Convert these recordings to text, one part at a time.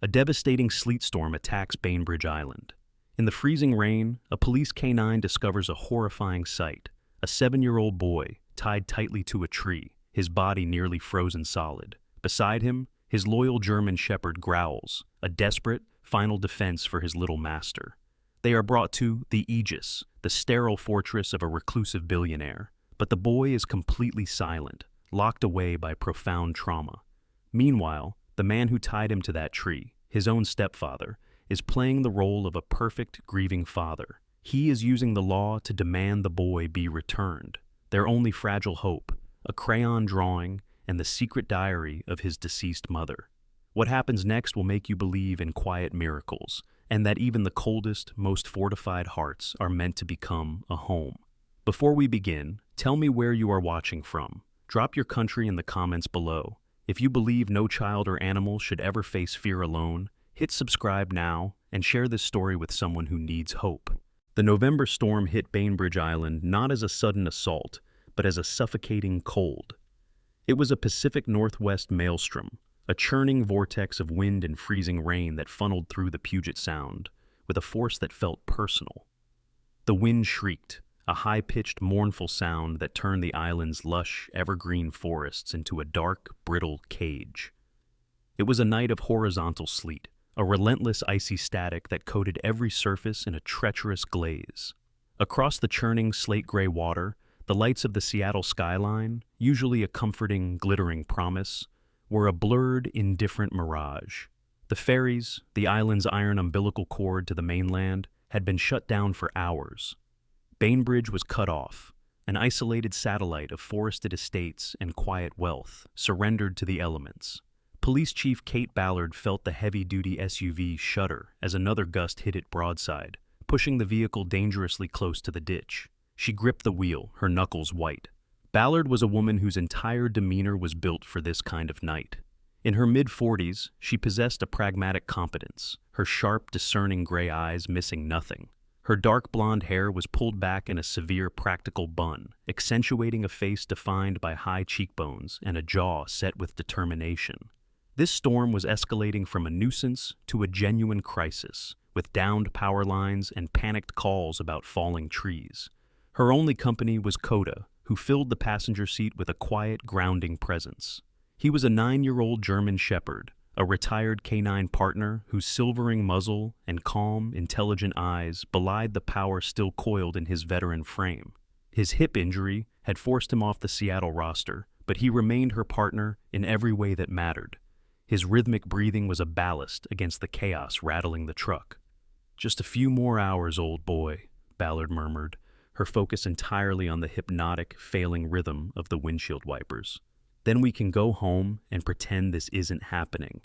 A devastating sleet storm attacks Bainbridge Island. In the freezing rain, a police canine discovers a horrifying sight: a 7-year-old boy tied tightly to a tree, his body nearly frozen solid. Beside him, his loyal German shepherd growls, a desperate, final defense for his little master. They are brought to the Aegis, the sterile fortress of a reclusive billionaire, but the boy is completely silent, locked away by profound trauma. Meanwhile, the man who tied him to that tree, his own stepfather, is playing the role of a perfect, grieving father. He is using the law to demand the boy be returned. Their only fragile hope, a crayon drawing and the secret diary of his deceased mother. What happens next will make you believe in quiet miracles, and that even the coldest, most fortified hearts are meant to become a home. Before we begin, tell me where you are watching from. Drop your country in the comments below. If you believe no child or animal should ever face fear alone, hit subscribe now and share this story with someone who needs hope. The November storm hit Bainbridge Island not as a sudden assault, but as a suffocating cold. It was a Pacific Northwest maelstrom, a churning vortex of wind and freezing rain that funneled through the Puget Sound with a force that felt personal. The wind shrieked, a high-pitched, mournful sound that turned the island's lush, evergreen forests into a dark, brittle cage. It was a night of horizontal sleet, a relentless icy static that coated every surface in a treacherous glaze. Across the churning slate-gray water, the lights of the Seattle skyline, usually a comforting, glittering promise, were a blurred, indifferent mirage. The ferries, the island's iron umbilical cord to the mainland, had been shut down for hours. Bainbridge was cut off, an isolated satellite of forested estates and quiet wealth, surrendered to the elements. Police Chief Kate Ballard felt the heavy-duty SUV shudder as another gust hit it broadside, pushing the vehicle dangerously close to the ditch. She gripped the wheel, her knuckles white. Ballard was a woman whose entire demeanor was built for this kind of night. In her mid-40s, she possessed a pragmatic competence, her sharp, discerning gray eyes missing nothing. Her dark blonde hair was pulled back in a severe practical bun, accentuating a face defined by high cheekbones and a jaw set with determination. This storm was escalating from a nuisance to a genuine crisis, with downed power lines and panicked calls about falling trees. Her only company was Coda, who filled the passenger seat with a quiet, grounding presence. He was a 9-year-old German shepherd, a retired canine partner whose silvering muzzle and calm, intelligent eyes belied the power still coiled in his veteran frame. His hip injury had forced him off the Seattle roster, but he remained her partner in every way that mattered. His rhythmic breathing was a ballast against the chaos rattling the truck. "Just a few more hours, old boy," Ballard murmured, her focus entirely on the hypnotic, failing rhythm of the windshield wipers. "Then we can go home and pretend this isn't happening."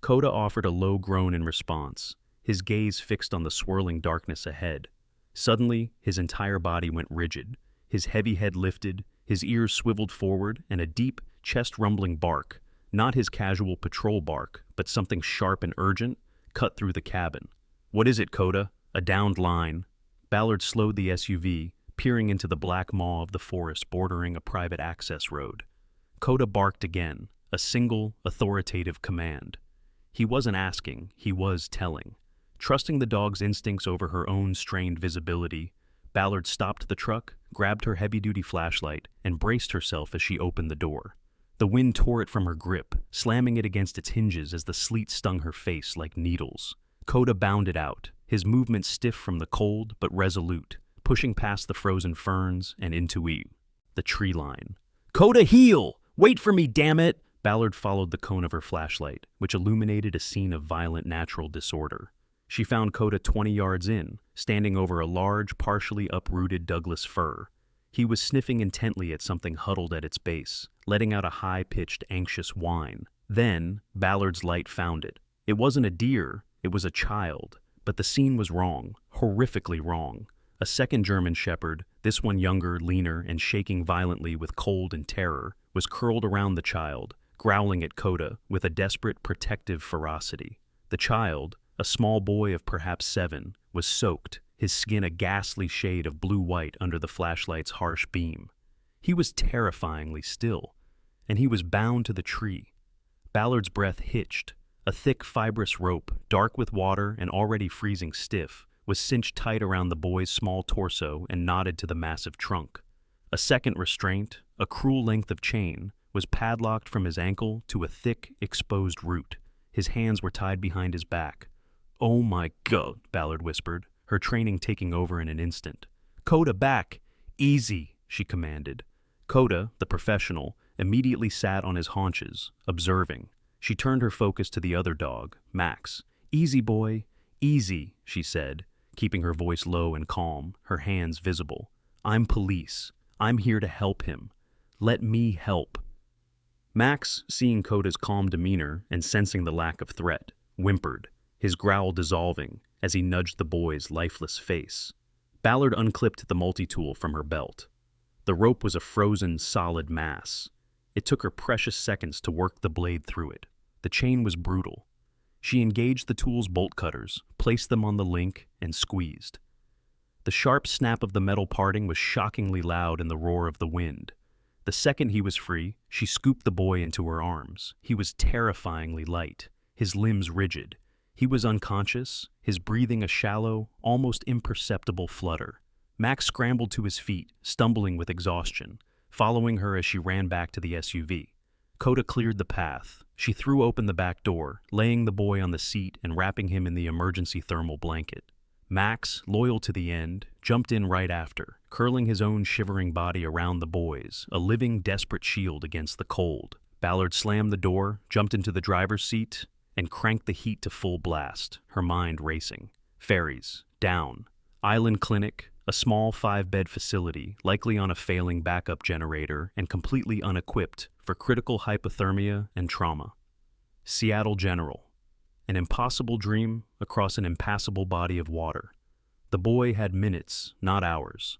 Coda offered a low groan in response, his gaze fixed on the swirling darkness ahead. Suddenly, his entire body went rigid, his heavy head lifted, his ears swiveled forward, and a deep, chest-rumbling bark, not his casual patrol bark, but something sharp and urgent, cut through the cabin. "What is it, Coda?" A downed line. Ballard slowed the SUV, peering into the black maw of the forest bordering a private access road. Coda barked again, a single, authoritative command. He wasn't asking, he was telling. Trusting the dog's instincts over her own strained visibility, Ballard stopped the truck, grabbed her heavy-duty flashlight, and braced herself as she opened the door. The wind tore it from her grip, slamming it against its hinges as the sleet stung her face like needles. Coda bounded out, his movements stiff from the cold but resolute, pushing past the frozen ferns and into the tree line. "Coda, heel! Wait for me, damn it!" Ballard followed the cone of her flashlight, which illuminated a scene of violent natural disorder. She found Coda 20 yards in, standing over a large, partially uprooted Douglas fir. He was sniffing intently at something huddled at its base, letting out a high-pitched, anxious whine. Then, Ballard's light found it. It wasn't a deer, it was a child. But the scene was wrong, horrifically wrong. A second German shepherd, this one younger, leaner, and shaking violently with cold and terror, was curled around the child, growling at Coda with a desperate, protective ferocity. The child, a small boy of perhaps 7, was soaked, his skin a ghastly shade of blue-white under the flashlight's harsh beam. He was terrifyingly still, and he was bound to the tree. Ballard's breath hitched, A thick, fibrous rope, dark with water and already freezing stiff, was cinched tight around the boy's small torso and knotted to the massive trunk. A second restraint, a cruel length of chain, was padlocked from his ankle to a thick, exposed root. His hands were tied behind his back. "Oh my God," Ballard whispered, her training taking over in an instant. "Coda, back! Easy," she commanded. Coda, the professional, immediately sat on his haunches, observing. She turned her focus to the other dog, Max. "Easy, boy, easy," she said, keeping her voice low and calm, her hands visible. "I'm police. I'm here to help him. Let me help." Max, seeing Coda's calm demeanor and sensing the lack of threat, whimpered, his growl dissolving as he nudged the boy's lifeless face. Ballard unclipped the multi-tool from her belt. The rope was a frozen, solid mass. It took her precious seconds to work the blade through it. The chain was brutal. She engaged the tool's bolt cutters, placed them on the link, and squeezed. The sharp snap of the metal parting was shockingly loud in the roar of the wind. The second he was free, she scooped the boy into her arms. He was terrifyingly light, his limbs rigid. He was unconscious, his breathing a shallow, almost imperceptible flutter. Max scrambled to his feet, stumbling with exhaustion, following her as she ran back to the SUV. Coda cleared the path. She threw open the back door, laying the boy on the seat and wrapping him in the emergency thermal blanket. Max, loyal to the end, jumped in right after, curling his own shivering body around the boy's, a living, desperate shield against the cold. Ballard slammed the door, jumped into the driver's seat, and cranked the heat to full blast, her mind racing. Ferries, down. Island Clinic, a small 5-bed facility, likely on a failing backup generator and completely unequipped for critical hypothermia and trauma. Seattle General. An impossible dream across an impassable body of water. The boy had minutes, not hours.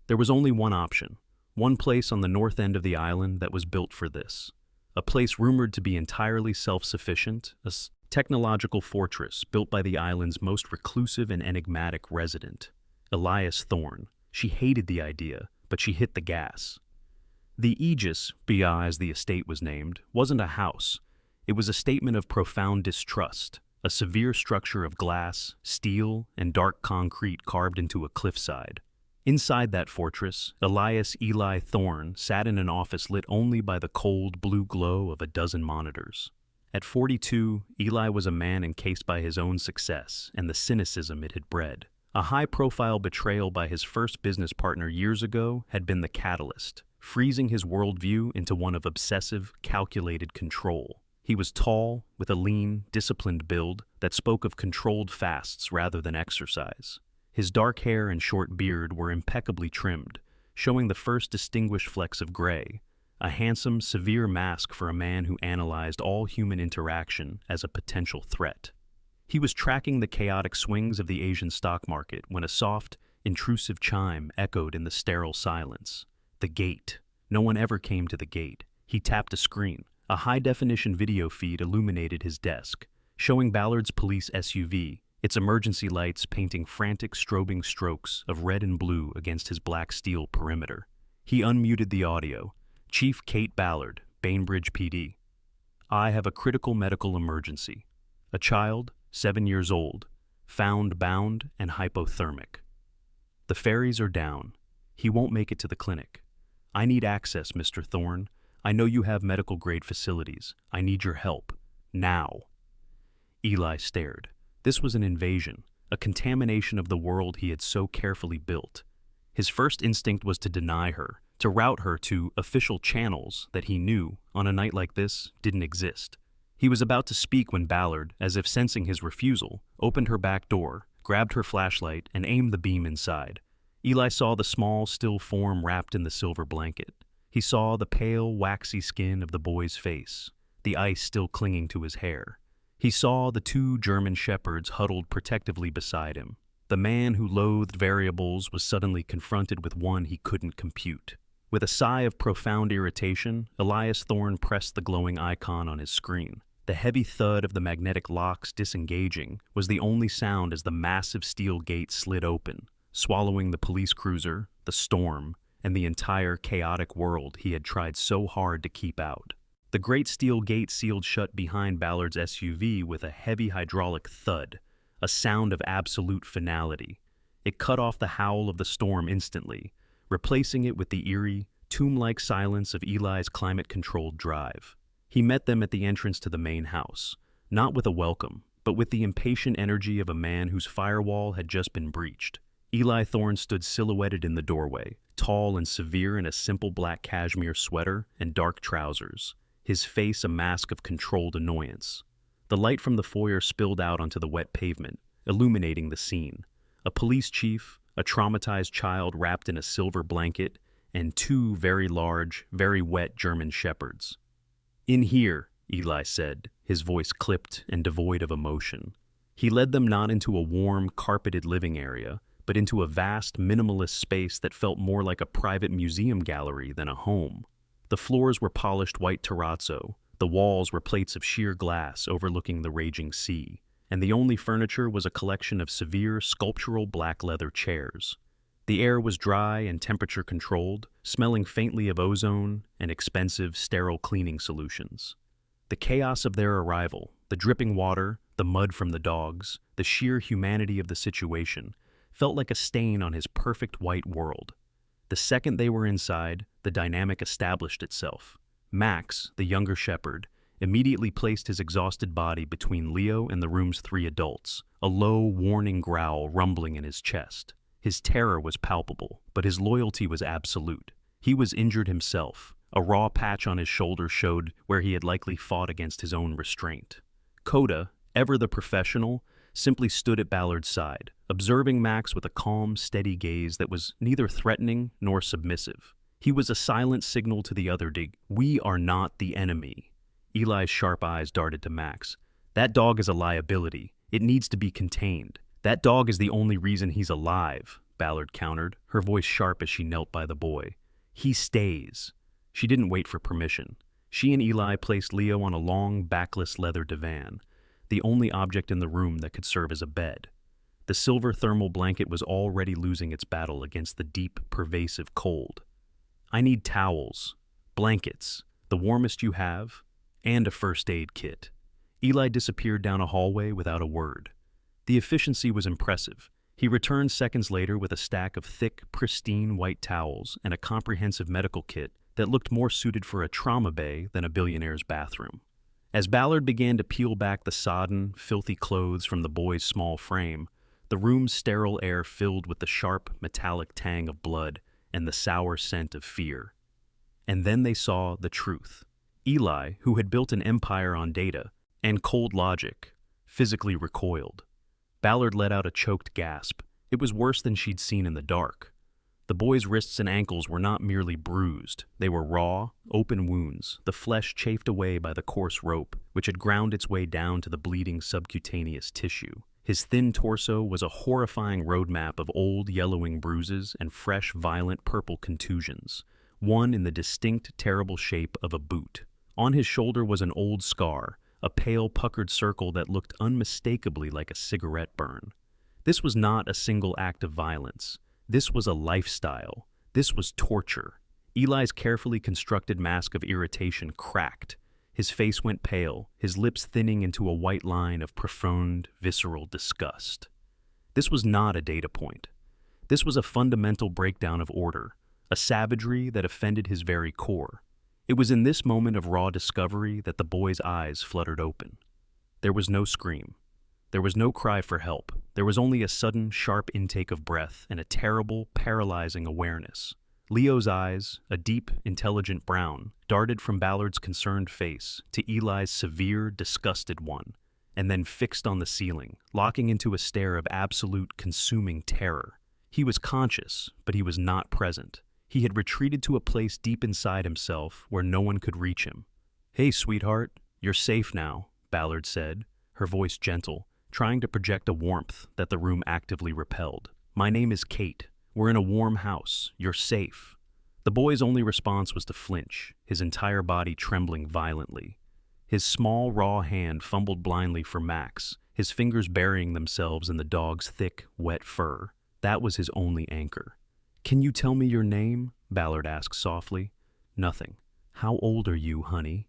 There was only one option, one place on the north end of the island that was built for this. A place rumored to be entirely self-sufficient, a technological fortress built by the island's most reclusive and enigmatic resident, Elias Thorne. She hated the idea, but she hit the gas. The Aegis, BA as the estate was named, wasn't a house. It was a statement of profound distrust, a severe structure of glass, steel, and dark concrete carved into a cliffside. Inside that fortress, Elias Eli Thorne sat in an office lit only by the cold blue glow of a dozen monitors. At 42, Eli was a man encased by his own success and the cynicism it had bred. A high-profile betrayal by his first business partner years ago had been the catalyst, freezing his worldview into one of obsessive, calculated control. He was tall, with a lean, disciplined build that spoke of controlled fasts rather than exercise. His dark hair and short beard were impeccably trimmed, showing the first distinguished flecks of gray, a handsome, severe mask for a man who analyzed all human interaction as a potential threat. He was tracking the chaotic swings of the Asian stock market when a soft, intrusive chime echoed in the sterile silence. The gate. No one ever came to the gate. He tapped a screen. A high-definition video feed illuminated his desk, showing Ballard's police SUV, its emergency lights painting frantic strobing strokes of red and blue against his black steel perimeter. He unmuted the audio. "Chief Kate Ballard, Bainbridge PD. I have a critical medical emergency. A child, 7 years old, found bound and hypothermic. The ferries are down. He won't make it to the clinic. I need access, Mr. Thorne. I know you have medical-grade facilities. I need your help. Now." Eli stared. This was an invasion, a contamination of the world he had so carefully built. His first instinct was to deny her, to route her to official channels that he knew, on a night like this, didn't exist. He was about to speak when Ballard, as if sensing his refusal, opened her back door, grabbed her flashlight, and aimed the beam inside. Eli saw the small, still form wrapped in the silver blanket. He saw the pale, waxy skin of the boy's face, the ice still clinging to his hair. He saw the 2 German shepherds huddled protectively beside him. The man who loathed variables was suddenly confronted with one he couldn't compute. With a sigh of profound irritation, Elias Thorne pressed the glowing icon on his screen. The heavy thud of the magnetic locks disengaging was the only sound as the massive steel gate slid open, swallowing the police cruiser, the storm, and the entire chaotic world he had tried so hard to keep out. The great steel gate sealed shut behind Ballard's SUV with a heavy hydraulic thud, a sound of absolute finality. It cut off the howl of the storm instantly, replacing it with the eerie, tomb-like silence of Eli's climate-controlled drive. He met them at the entrance to the main house, not with a welcome, but with the impatient energy of a man whose firewall had just been breached. Eli Thorne stood silhouetted in the doorway, tall and severe in a simple black cashmere sweater and dark trousers, his face a mask of controlled annoyance. The light from the foyer spilled out onto the wet pavement, illuminating the scene. A police chief, a traumatized child wrapped in a silver blanket, and two very large, very wet German shepherds. "In here," Eli said, his voice clipped and devoid of emotion. He led them not into a warm, carpeted living area, but into a vast, minimalist space that felt more like a private museum gallery than a home. The floors were polished white terrazzo, the walls were plates of sheer glass overlooking the raging sea, and the only furniture was a collection of severe, sculptural black leather chairs. The air was dry and temperature-controlled, smelling faintly of ozone and expensive, sterile cleaning solutions. The chaos of their arrival, the dripping water, the mud from the dogs, the sheer humanity of the situation, felt like a stain on his perfect white world. The second they were inside, the dynamic established itself. Max, the younger shepherd, immediately placed his exhausted body between Leo and the room's three adults, a low, warning growl rumbling in his chest. His terror was palpable, but his loyalty was absolute. He was injured himself. A raw patch on his shoulder showed where he had likely fought against his own restraint. Coda, ever the professional, simply stood at Ballard's side, observing Max with a calm, steady gaze that was neither threatening nor submissive. He was a silent signal to the other "We are not the enemy." Eli's sharp eyes darted to Max. "That dog is a liability. It needs to be contained. That dog is the only reason he's alive," Ballard countered, her voice sharp as she knelt by the boy. "He stays." She didn't wait for permission. She and Eli placed Leo on a long, backless leather divan, the only object in the room that could serve as a bed. The silver thermal blanket was already losing its battle against the deep, pervasive cold. "I need towels, blankets, the warmest you have, and a first aid kit." Eli disappeared down a hallway without a word. The efficiency was impressive. He returned seconds later with a stack of thick, pristine white towels and a comprehensive medical kit that looked more suited for a trauma bay than a billionaire's bathroom. As Ballard began to peel back the sodden, filthy clothes from the boy's small frame, the room's sterile air filled with the sharp, metallic tang of blood and the sour scent of fear. And then they saw the truth. Eli, who had built an empire on data and cold logic, physically recoiled. Ballard let out a choked gasp. It was worse than she'd seen in the dark. The boy's wrists and ankles were not merely bruised. They were raw, open wounds, the flesh chafed away by the coarse rope, which had ground its way down to the bleeding subcutaneous tissue. His thin torso was a horrifying roadmap of old, yellowing bruises and fresh, violent purple contusions, one in the distinct, terrible shape of a boot. On his shoulder was an old scar, a pale, puckered circle that looked unmistakably like a cigarette burn. This was not a single act of violence. This was a lifestyle. This was torture. Eli's carefully constructed mask of irritation cracked. His face went pale, his lips thinning into a white line of profound, visceral disgust. This was not a data point. This was a fundamental breakdown of order, a savagery that offended his very core. It was in this moment of raw discovery that the boy's eyes fluttered open. There was no scream. There was no cry for help. There was only a sudden, sharp intake of breath and a terrible, paralyzing awareness. Leo's eyes, a deep, intelligent brown, darted from Ballard's concerned face to Eli's severe, disgusted one, and then fixed on the ceiling, locking into a stare of absolute, consuming terror. He was conscious, but he was not present. He had retreated to a place deep inside himself where no one could reach him. "Hey, sweetheart, you're safe now," Ballard said, her voice gentle, trying to project a warmth that the room actively repelled. "My name is Kate. We're in a warm house. You're safe." The boy's only response was to flinch, his entire body trembling violently. His small, raw hand fumbled blindly for Max, his fingers burying themselves in the dog's thick, wet fur. That was his only anchor. "Can you tell me your name?" Ballard asked softly. "Nothing." "How old are you, honey?"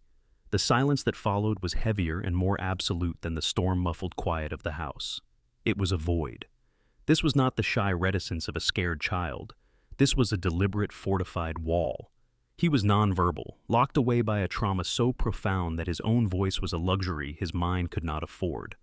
The silence that followed was heavier and more absolute than the storm-muffled quiet of the house. It was a void. This was not the shy reticence of a scared child. This was a deliberate, fortified wall. He was nonverbal, locked away by a trauma so profound that his own voice was a luxury his mind could not afford.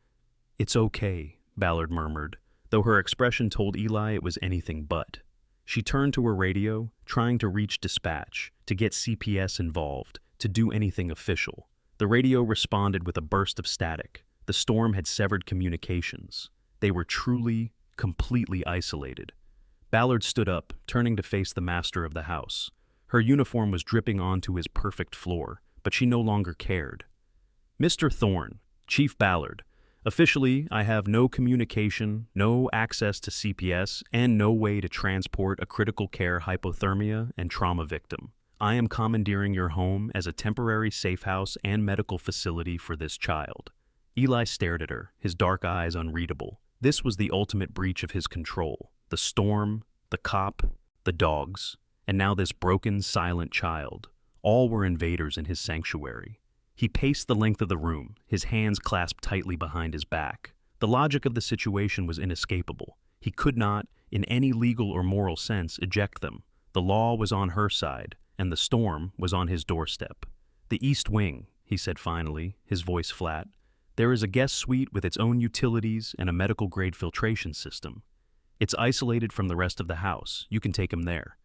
"It's okay," Ballard murmured, though her expression told Eli it was anything but. She turned to her radio, trying to reach dispatch, to get CPS involved, to do anything official. The radio responded with a burst of static. The storm had severed communications. They were truly, completely isolated. Ballard stood up, turning to face the master of the house. Her uniform was dripping onto his perfect floor, but she no longer cared. "Mr. Thorne, Chief Ballard, officially, I have no communication, no access to CPS, and no way to transport a critical care hypothermia and trauma victim. I am commandeering your home as a temporary safe house and medical facility for this child." Eli stared at her, his dark eyes unreadable. This was the ultimate breach of his control. The storm, the cop, the dogs, and now this broken, silent child. All were invaders in his sanctuary. He paced the length of the room, his hands clasped tightly behind his back. The logic of the situation was inescapable. He could not, in any legal or moral sense, eject them. The law was on her side, and the storm was on his doorstep. "The East Wing," he said finally, his voice flat. "There is a guest suite with its own utilities and a medical-grade filtration system. It's isolated from the rest of the house. You can take him there."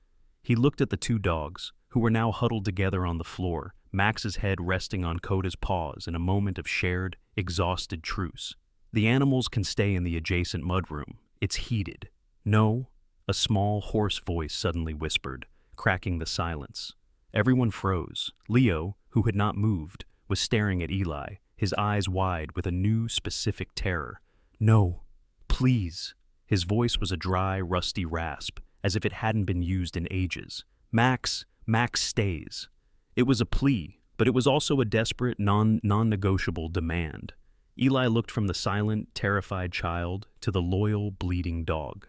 He looked at the two dogs, who were now huddled together on the floor, Max's head resting on Coda's paws in a moment of shared, exhausted truce. "The animals can stay in the adjacent mudroom. It's heated." "No," a small, hoarse voice suddenly whispered, cracking the silence. Everyone froze. Leo, who had not moved, was staring at Eli, his eyes wide with a new, specific terror. "No, please." His voice was a dry, rusty rasp, as if it hadn't been used in ages. Max stays." It was a plea, but it was also a desperate, non-negotiable demand. Eli looked from the silent, terrified child to the loyal, bleeding dog.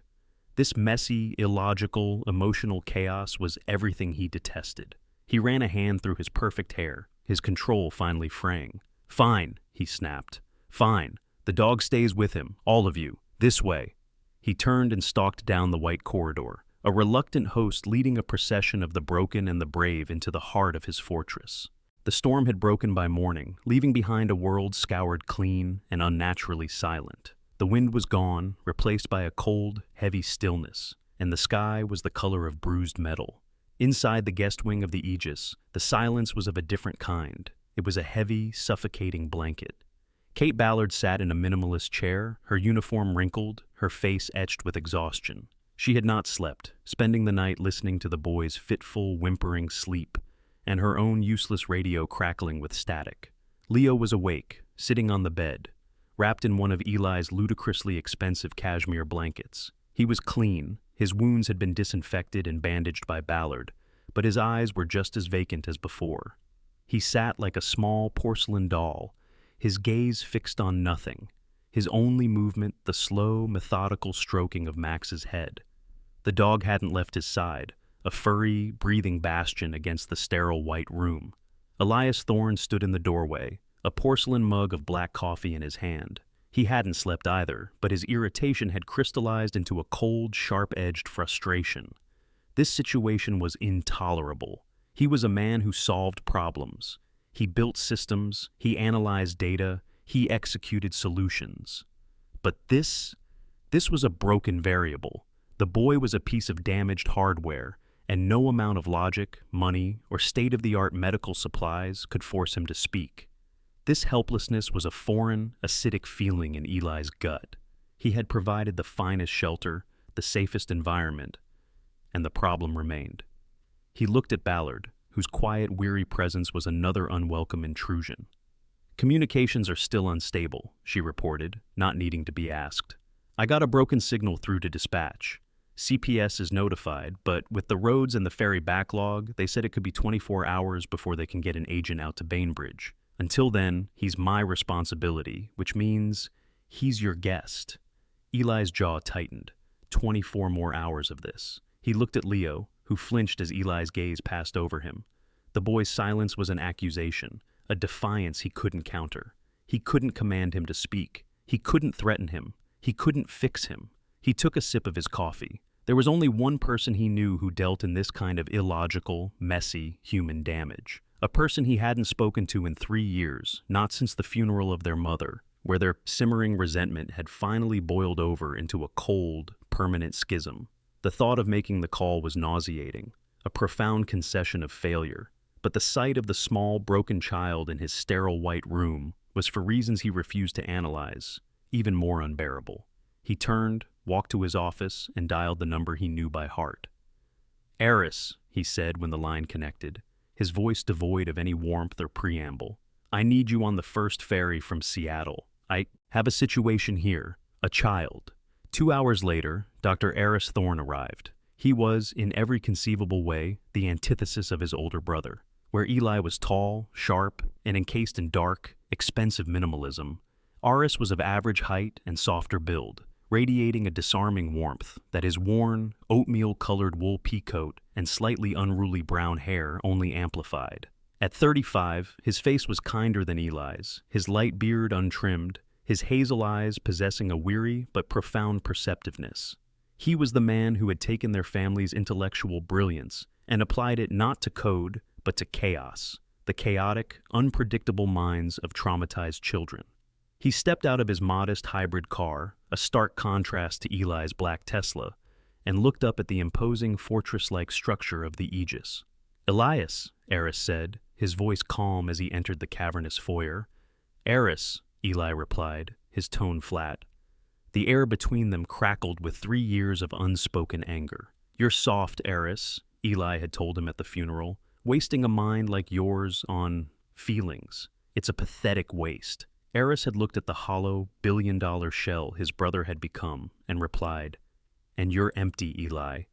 This messy, illogical, emotional chaos was everything he detested. He ran a hand through his perfect hair, his control finally fraying. "Fine," he snapped. "Fine. The dog stays with him, all of you. This way." He turned and stalked down the white corridor, a reluctant host leading a procession of the broken and the brave into the heart of his fortress. The storm had broken by morning, leaving behind a world scoured clean and unnaturally silent. The wind was gone, replaced by a cold, heavy stillness, and the sky was the color of bruised metal. Inside the guest wing of the Aegis, the silence was of a different kind. It was a heavy, suffocating blanket. Kate Ballard sat in a minimalist chair, her uniform wrinkled, her face etched with exhaustion. She had not slept, spending the night listening to the boys' fitful, whimpering sleep, and her own useless radio crackling with static. Leo was awake, sitting on the bed, wrapped in one of Eli's ludicrously expensive cashmere blankets. He was clean, his wounds had been disinfected and bandaged by Ballard, but his eyes were just as vacant as before. He sat like a small porcelain doll, his gaze fixed on nothing, his only movement the slow, methodical stroking of Max's head. The dog hadn't left his side, a furry, breathing bastion against the sterile white room. Elias Thorne stood in the doorway, a porcelain mug of black coffee in his hand. He hadn't slept either, but his irritation had crystallized into a cold, sharp-edged frustration. This situation was intolerable. He was a man who solved problems. He built systems, he analyzed data, he executed solutions. But this was a broken variable. The boy was a piece of damaged hardware, and no amount of logic, money, or state-of-the-art medical supplies could force him to speak. This helplessness was a foreign, acidic feeling in Eli's gut. He had provided the finest shelter, the safest environment, and the problem remained. He looked at Ballard, whose quiet, weary presence was another unwelcome intrusion. "Communications are still unstable," she reported, not needing to be asked. "I got a broken signal through to dispatch. CPS is notified, but with the roads and the ferry backlog, they said it could be 24 hours before they can get an agent out to Bainbridge. Until then, he's my responsibility, which means he's your guest." Eli's jaw tightened. 24 more hours of this. He looked at Leo, who flinched as Eli's gaze passed over him. The boy's silence was an accusation, a defiance he couldn't counter. He couldn't command him to speak. He couldn't threaten him. He couldn't fix him. He took a sip of his coffee. There was only one person he knew who dealt in this kind of illogical, messy, human damage. A person he hadn't spoken to in 3 years, not since the funeral of their mother, where their simmering resentment had finally boiled over into a cold, permanent schism. The thought of making the call was nauseating, a profound concession of failure. But the sight of the small, broken child in his sterile white room was, for reasons he refused to analyze, even more unbearable. He turned, walked to his office, and dialed the number he knew by heart. "Eris," he said when the line connected, his voice devoid of any warmth or preamble. "I need you on the first ferry from Seattle. I have a situation here, a child." 2 hours later, Dr. Eris Thorne arrived. He was, in every conceivable way, the antithesis of his older brother. Where Eli was tall, sharp, and encased in dark, expensive minimalism, Eris was of average height and softer build, radiating a disarming warmth that his worn, oatmeal-colored wool peacoat and slightly unruly brown hair only amplified. At 35, his face was kinder than Eli's, his light beard untrimmed, his hazel eyes possessing a weary but profound perceptiveness. He was the man who had taken their family's intellectual brilliance and applied it not to code, but to chaos, the chaotic, unpredictable minds of traumatized children. He stepped out of his modest hybrid car, a stark contrast to Eli's black Tesla, and looked up at the imposing fortress-like structure of the Aegis. "Elias," Eris said, his voice calm as he entered the cavernous foyer. "Eris," Eli replied, his tone flat. The air between them crackled with 3 years of unspoken anger. "You're soft, Eris," Eli had told him at the funeral, "wasting a mind like yours on feelings. It's a pathetic waste." Eris had looked at the hollow, billion-dollar shell his brother had become and replied, "And you're empty, Eli.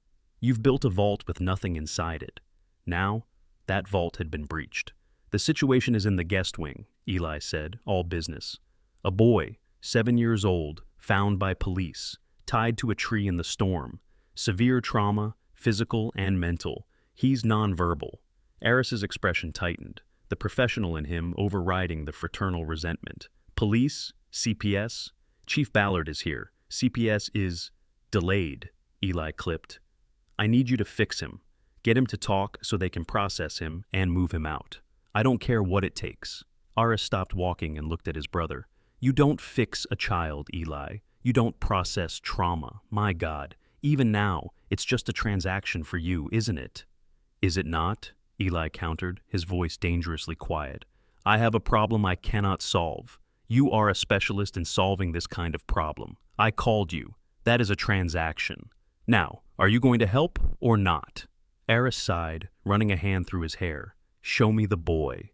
You've built a vault with nothing inside it." Now, that vault had been breached. "The situation is in the guest wing," Eli said, all business. "A boy, 7 years old, found by police, tied to a tree in the storm. Severe trauma, physical and mental. He's nonverbal." Eris's expression tightened, the professional in him overriding the fraternal resentment. "Police? CPS? Chief Ballard is here. CPS is delayed," Eli clipped. "I need you to fix him. Get him to talk so they can process him and move him out. I don't care what it takes." Eris stopped walking and looked at his brother. "You don't fix a child, Eli. You don't process trauma. My God, even now, it's just a transaction for you, isn't it?" "Is it not?" Eli countered, his voice dangerously quiet. "I have a problem I cannot solve. You are a specialist in solving this kind of problem. I called you. That is a transaction. Now, are you going to help or not?" Eris sighed, running a hand through his hair. "Show me the boy."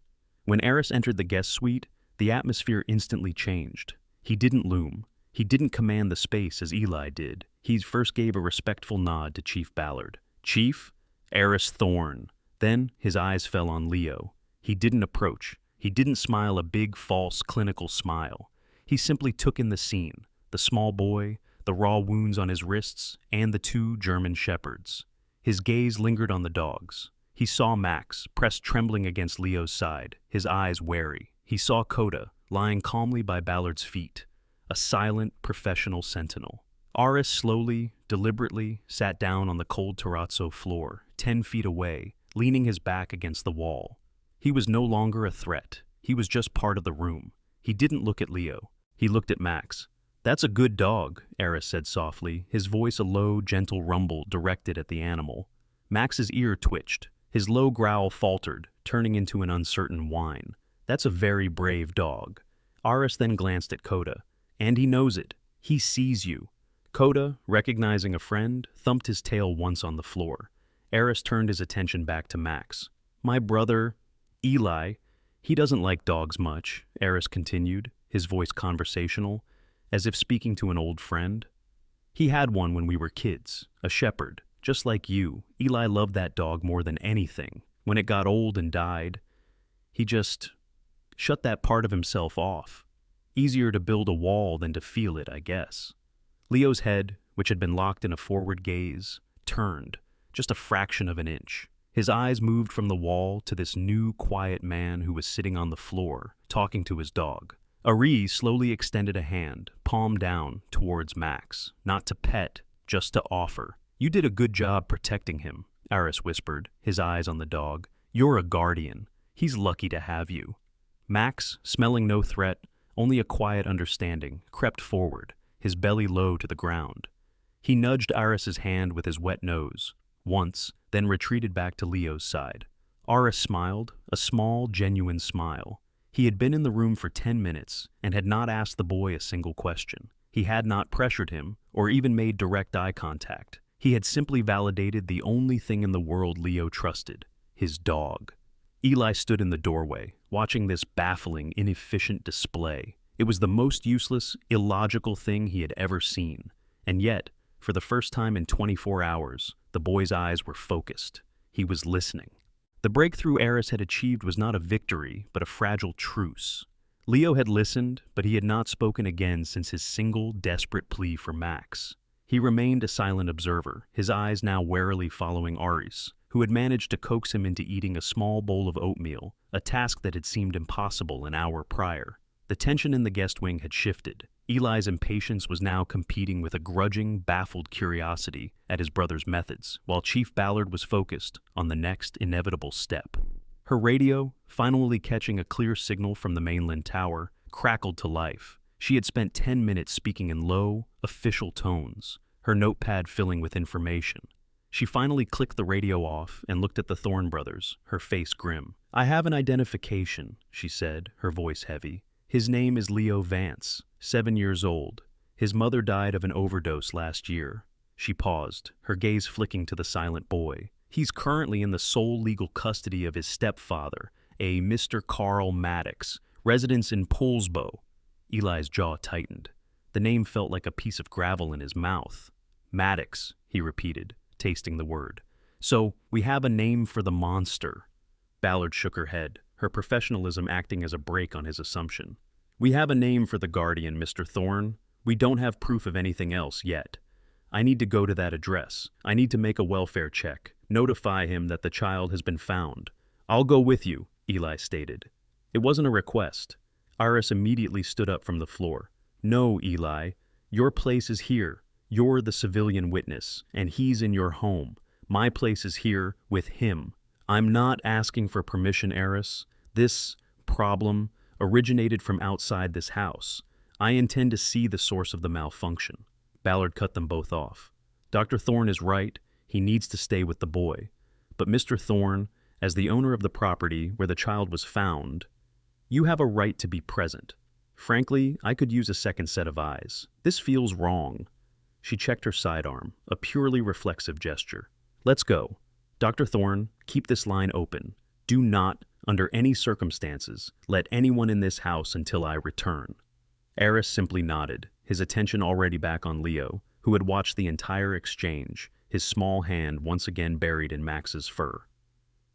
When Eris entered the guest suite, the atmosphere instantly changed. He didn't loom. He didn't command the space as Eli did. He first gave a respectful nod to Chief Ballard. "Chief, Eris Thorne." Then his eyes fell on Leo. He didn't approach. He didn't smile a big, false, clinical smile. He simply took in the scene, the small boy, the raw wounds on his wrists, and the 2 German shepherds. His gaze lingered on the dogs. He saw Max, pressed trembling against Leo's side, his eyes wary. He saw Coda, lying calmly by Ballard's feet, a silent, professional sentinel. Eris slowly, deliberately, sat down on the cold terrazzo floor, 10 feet away, leaning his back against the wall. He was no longer a threat. He was just part of the room. He didn't look at Leo. He looked at Max. "That's a good dog," Eris said softly, his voice a low, gentle rumble directed at the animal. Max's ear twitched. His low growl faltered, turning into an uncertain whine. "That's a very brave dog." Eris then glanced at Coda. "And he knows it. He sees you." Coda, recognizing a friend, thumped his tail once on the floor. Eris turned his attention back to Max. "My brother, Eli, he doesn't like dogs much," Eris continued, his voice conversational, as if speaking to an old friend. "He had one when we were kids, a shepherd, just like you. Eli loved that dog more than anything. When it got old and died, he just shut that part of himself off. Easier to build a wall than to feel it, I guess." Leo's head, which had been locked in a forward gaze, turned, just a fraction of an inch. His eyes moved from the wall to this new, quiet man who was sitting on the floor, talking to his dog. Ari slowly extended a hand, palm down, towards Max, not to pet, just to offer. "You did a good job protecting him," Aris whispered, his eyes on the dog. "You're a guardian. He's lucky to have you." Max, smelling no threat, only a quiet understanding, crept forward, his belly low to the ground. He nudged Aris's hand with his wet nose, once, then retreated back to Leo's side. Aris smiled, a small, genuine smile. He had been in the room for 10 minutes and had not asked the boy a single question. He had not pressured him or even made direct eye contact. He had simply validated the only thing in the world Leo trusted, his dog. Eli stood in the doorway, watching this baffling, inefficient display. It was the most useless, illogical thing he had ever seen. And yet, for the first time in 24 hours, the boy's eyes were focused. He was listening. The breakthrough Aris had achieved was not a victory, but a fragile truce. Leo had listened, but he had not spoken again since his single, desperate plea for Max. He remained a silent observer, his eyes now warily following Aris, who had managed to coax him into eating a small bowl of oatmeal, a task that had seemed impossible an hour prior. The tension in the guest wing had shifted. Eli's impatience was now competing with a grudging, baffled curiosity at his brother's methods, while Chief Ballard was focused on the next inevitable step. Her radio, finally catching a clear signal from the mainland tower, crackled to life. She had spent 10 minutes speaking in low, official tones, her notepad filling with information. She finally clicked the radio off and looked at the Thorne brothers, her face grim. "I have an identification," she said, her voice heavy. "His name is Leo Vance, 7 years old. His mother died of an overdose last year." She paused, her gaze flicking to the silent boy. "He's currently in the sole legal custody of his stepfather, a Mr. Carl Maddox, residence in Poulsbo." Eli's jaw tightened. The name felt like a piece of gravel in his mouth. "Maddox," he repeated, tasting the word. "So, we have a name for the monster." Ballard shook her head, her professionalism acting as a brake on his assumption. "We have a name for the guardian, Mr. Thorne. We don't have proof of anything else yet. I need to go to that address. I need to make a welfare check, notify him that the child has been found." "I'll go with you," Eli stated. It wasn't a request. Aris immediately stood up from the floor. "No, Eli. Your place is here. You're the civilian witness, and he's in your home. My place is here with him. I'm not asking for permission, Aris. This problem originated from outside this house. I intend to see the source of the malfunction." Ballard cut them both off. "Dr. Thorne is right. He needs to stay with the boy. But Mr. Thorne, as the owner of the property where the child was found, you have a right to be present. Frankly, I could use a second set of eyes. This feels wrong." She checked her sidearm, a purely reflexive gesture. "Let's go. Dr. Thorne, keep this line open. Do not, under any circumstances, let anyone in this house until I return." Aris simply nodded, his attention already back on Leo, who had watched the entire exchange, his small hand once again buried in Max's fur.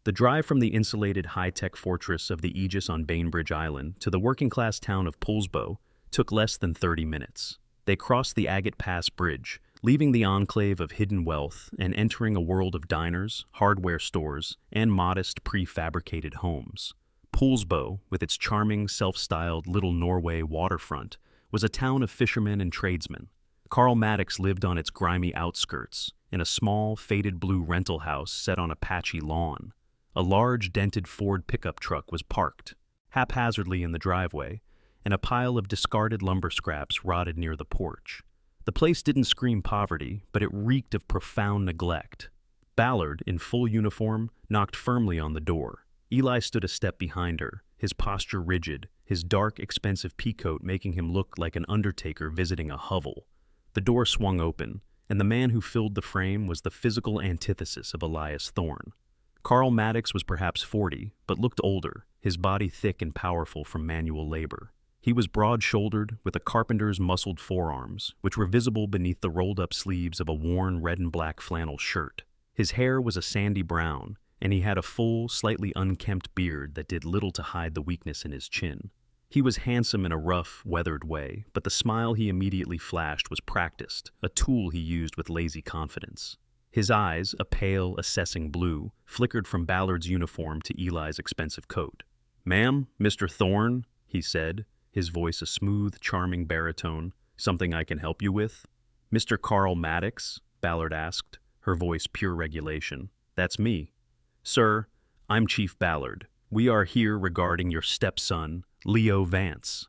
The drive from the insulated high-tech fortress of the Aegis on Bainbridge Island to the working-class town of Poulsbo took less than 30 minutes. They crossed the Agate Pass Bridge, leaving the enclave of hidden wealth and entering a world of diners, hardware stores, and modest prefabricated homes. Poulsbo, with its charming, self-styled Little Norway waterfront, was a town of fishermen and tradesmen. Carl Maddox lived on its grimy outskirts, in a small, faded blue rental house set on a patchy lawn. A large, dented Ford pickup truck was parked haphazardly in the driveway, and a pile of discarded lumber scraps rotted near the porch. The place didn't scream poverty, but it reeked of profound neglect. Ballard, in full uniform, knocked firmly on the door. Eli stood a step behind her, his posture rigid, his dark, expensive peacoat making him look like an undertaker visiting a hovel. The door swung open, and the man who filled the frame was the physical antithesis of Elias Thorne. Carl Maddox was perhaps 40, but looked older, his body thick and powerful from manual labor. He was broad-shouldered, with a carpenter's muscled forearms, which were visible beneath the rolled-up sleeves of a worn red and black flannel shirt. His hair was a sandy brown, and he had a full, slightly unkempt beard that did little to hide the weakness in his chin. He was handsome in a rough, weathered way, but the smile he immediately flashed was practiced, a tool he used with lazy confidence. His eyes, a pale, assessing blue, flickered from Ballard's uniform to Eli's expensive coat. "Ma'am, Mr. Thorne," he said, his voice a smooth, charming baritone. "Something I can help you with?" "Mr. Carl Maddox?" Ballard asked, her voice pure regulation. "That's me." "Sir, I'm Chief Ballard. We are here regarding your stepson, Leo Vance."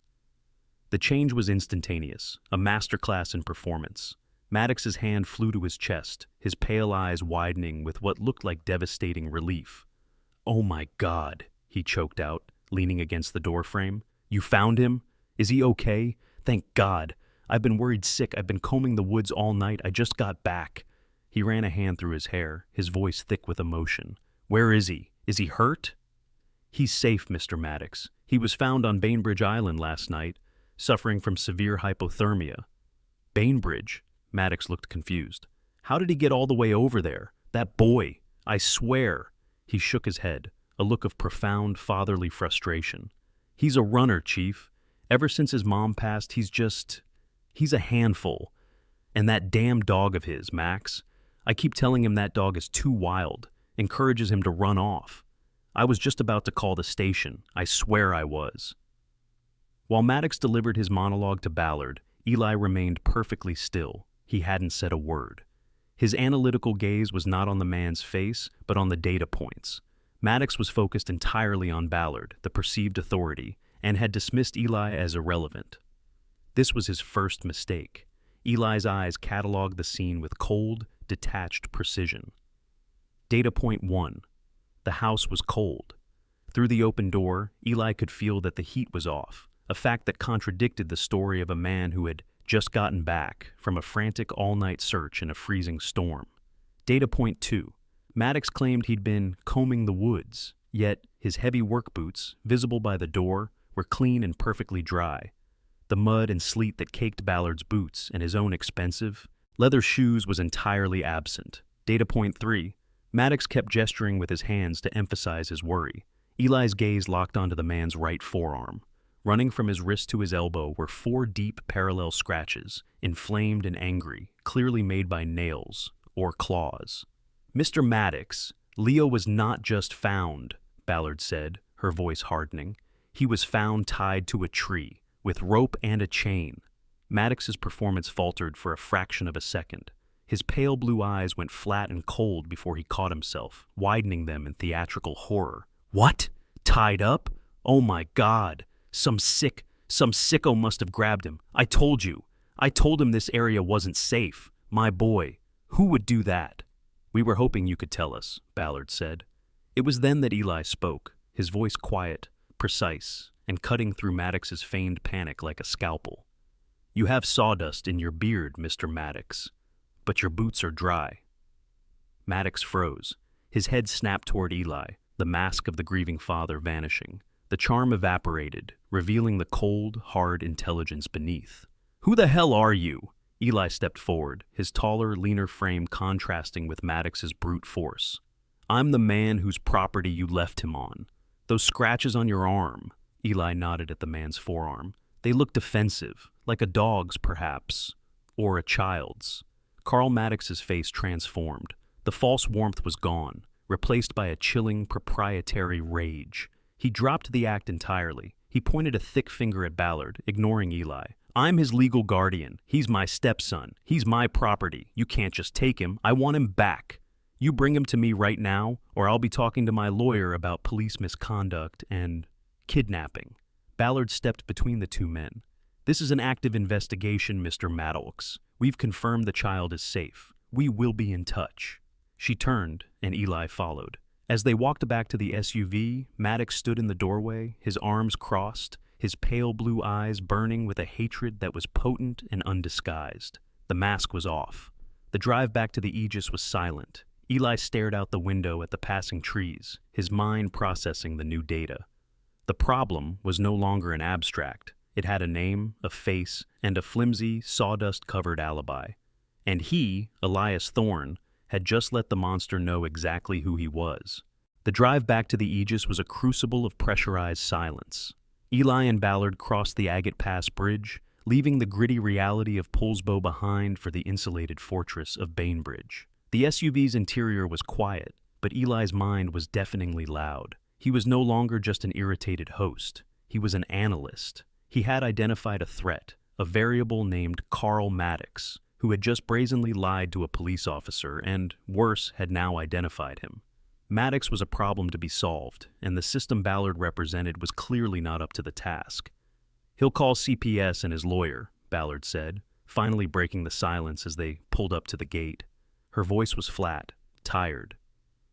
The change was instantaneous, a masterclass in performance. Maddox's hand flew to his chest, his pale eyes widening with what looked like devastating relief. "Oh my God," he choked out, leaning against the doorframe. "You found him? Is he okay? Thank God. I've been worried sick. I've been combing the woods all night. I just got back." He ran a hand through his hair, his voice thick with emotion. "Where is he? Is he hurt?" "He's safe, Mr. Maddox. He was found on Bainbridge Island last night, suffering from severe hypothermia." "Bainbridge?" Maddox looked confused. "How did he get all the way over there? That boy, I swear." He shook his head, a look of profound fatherly frustration. "He's a runner, Chief. Ever since his mom passed, he's a handful. And that damn dog of his, Max. I keep telling him that dog is too wild, encourages him to run off. I was just about to call the station. I swear I was." While Maddox delivered his monologue to Ballard, Eli remained perfectly still. He hadn't said a word. His analytical gaze was not on the man's face, but on the data points. Maddox was focused entirely on Ballard, the perceived authority, and had dismissed Eli as irrelevant. This was his first mistake. Eli's eyes cataloged the scene with cold, detached precision. Data point 1. The house was cold. Through the open door, Eli could feel that the heat was off, a fact that contradicted the story of a man who had just gotten back from a frantic all-night search in a freezing storm. Data point 2. Maddox claimed he'd been combing the woods, yet his heavy work boots, visible by the door, were clean and perfectly dry. The mud and sleet that caked Ballard's boots and his own expensive leather shoes was entirely absent. Data point 3. Maddox kept gesturing with his hands to emphasize his worry. Eli's gaze locked onto the man's right forearm. Running from his wrist to his elbow were 4 deep parallel scratches, inflamed and angry, clearly made by nails or claws. "Mr. Maddox, Leo was not just found," Ballard said, her voice hardening. "He was found tied to a tree, with rope and a chain." Maddox's performance faltered for a fraction of a second. His pale blue eyes went flat and cold before he caught himself, widening them in theatrical horror. "What? Tied up? Oh my God! Some sicko must have grabbed him. I told you. I told him this area wasn't safe. My boy. Who would do that?" "We were hoping you could tell us," Ballard said. It was then that Eli spoke, his voice quiet, precise, and cutting through Maddox's feigned panic like a scalpel. "You have sawdust in your beard, Mr. Maddox, but your boots are dry." Maddox froze. His head snapped toward Eli, the mask of the grieving father vanishing. The charm evaporated, revealing the cold, hard intelligence beneath. "Who the hell are you?" Eli stepped forward, his taller, leaner frame contrasting with Maddox's brute force. "I'm the man whose property you left him on. Those scratches on your arm," Eli nodded at the man's forearm. "They look defensive, like a dog's perhaps, or a child's." Carl Maddox's face transformed. The false warmth was gone, replaced by a chilling, proprietary rage. He dropped the act entirely. He pointed a thick finger at Ballard, ignoring Eli. "I'm his legal guardian. He's my stepson. He's my property. You can't just take him. I want him back. You bring him to me right now, or I'll be talking to my lawyer about police misconduct and kidnapping." Ballard stepped between the two men. "This is an active investigation, Mr. Maddox. We've confirmed the child is safe. We will be in touch." She turned, and Eli followed. As they walked back to the SUV, Maddox stood in the doorway, his arms crossed, his pale blue eyes burning with a hatred that was potent and undisguised. The mask was off. The drive back to the Aegis was silent. Eli stared out the window at the passing trees, his mind processing the new data. The problem was no longer an abstract. It had a name, a face, and a flimsy, sawdust-covered alibi. And he, Elias Thorne, had just let the monster know exactly who he was. The drive back to the Aegis was a crucible of pressurized silence. Eli and Ballard crossed the Agate Pass Bridge, leaving the gritty reality of Poulsbo behind for the insulated fortress of Bainbridge. The SUV's interior was quiet, but Eli's mind was deafeningly loud. He was no longer just an irritated host. He was an analyst. He had identified a threat, a variable named Carl Maddox, who had just brazenly lied to a police officer and, worse, had now identified him. Maddox was a problem to be solved, and the system Ballard represented was clearly not up to the task. "He'll call CPS and his lawyer," Ballard said, finally breaking the silence as they pulled up to the gate. Her voice was flat, tired.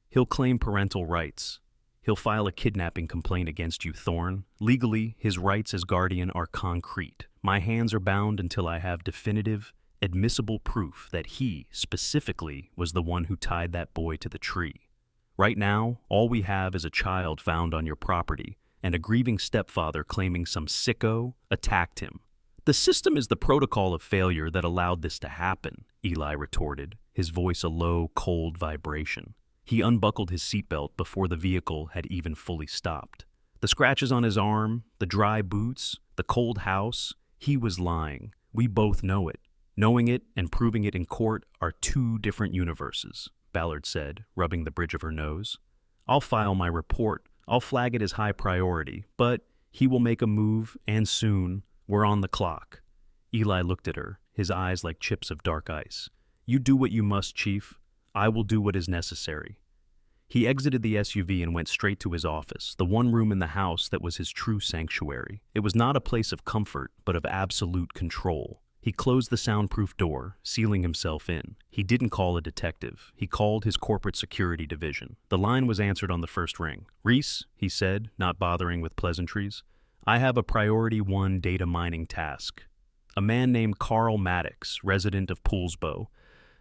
"He'll claim parental rights. He'll file a kidnapping complaint against you, Thorne. Legally, his rights as guardian are concrete. My hands are bound until I have definitive, admissible proof that he, specifically, was the one who tied that boy to the tree. Right now, all we have is a child found on your property, and a grieving stepfather claiming some sicko attacked him." "The system is the protocol of failure that allowed this to happen," Eli retorted, his voice a low, cold vibration. He unbuckled his seatbelt before the vehicle had even fully stopped. The scratches on his arm, the dry boots, the cold house, he was lying. We both know it. Knowing it and proving it in court are two different universes, Ballard said, rubbing the bridge of her nose. "I'll file my report. I'll flag it as high priority, but he will make a move, and soon. We're on the clock." Eli looked at her, his eyes like chips of dark ice. "You do what you must, Chief. I will do what is necessary." He exited the SUV and went straight to his office, the one room in the house that was his true sanctuary. It was not a place of comfort, but of absolute control. He closed the soundproof door, sealing himself in. He didn't call a detective. He called his corporate security division. The line was answered on the first ring. "Reese," he said, not bothering with pleasantries, "I have a priority 1 data mining task. A man named Carl Maddox, resident of Poolsbo.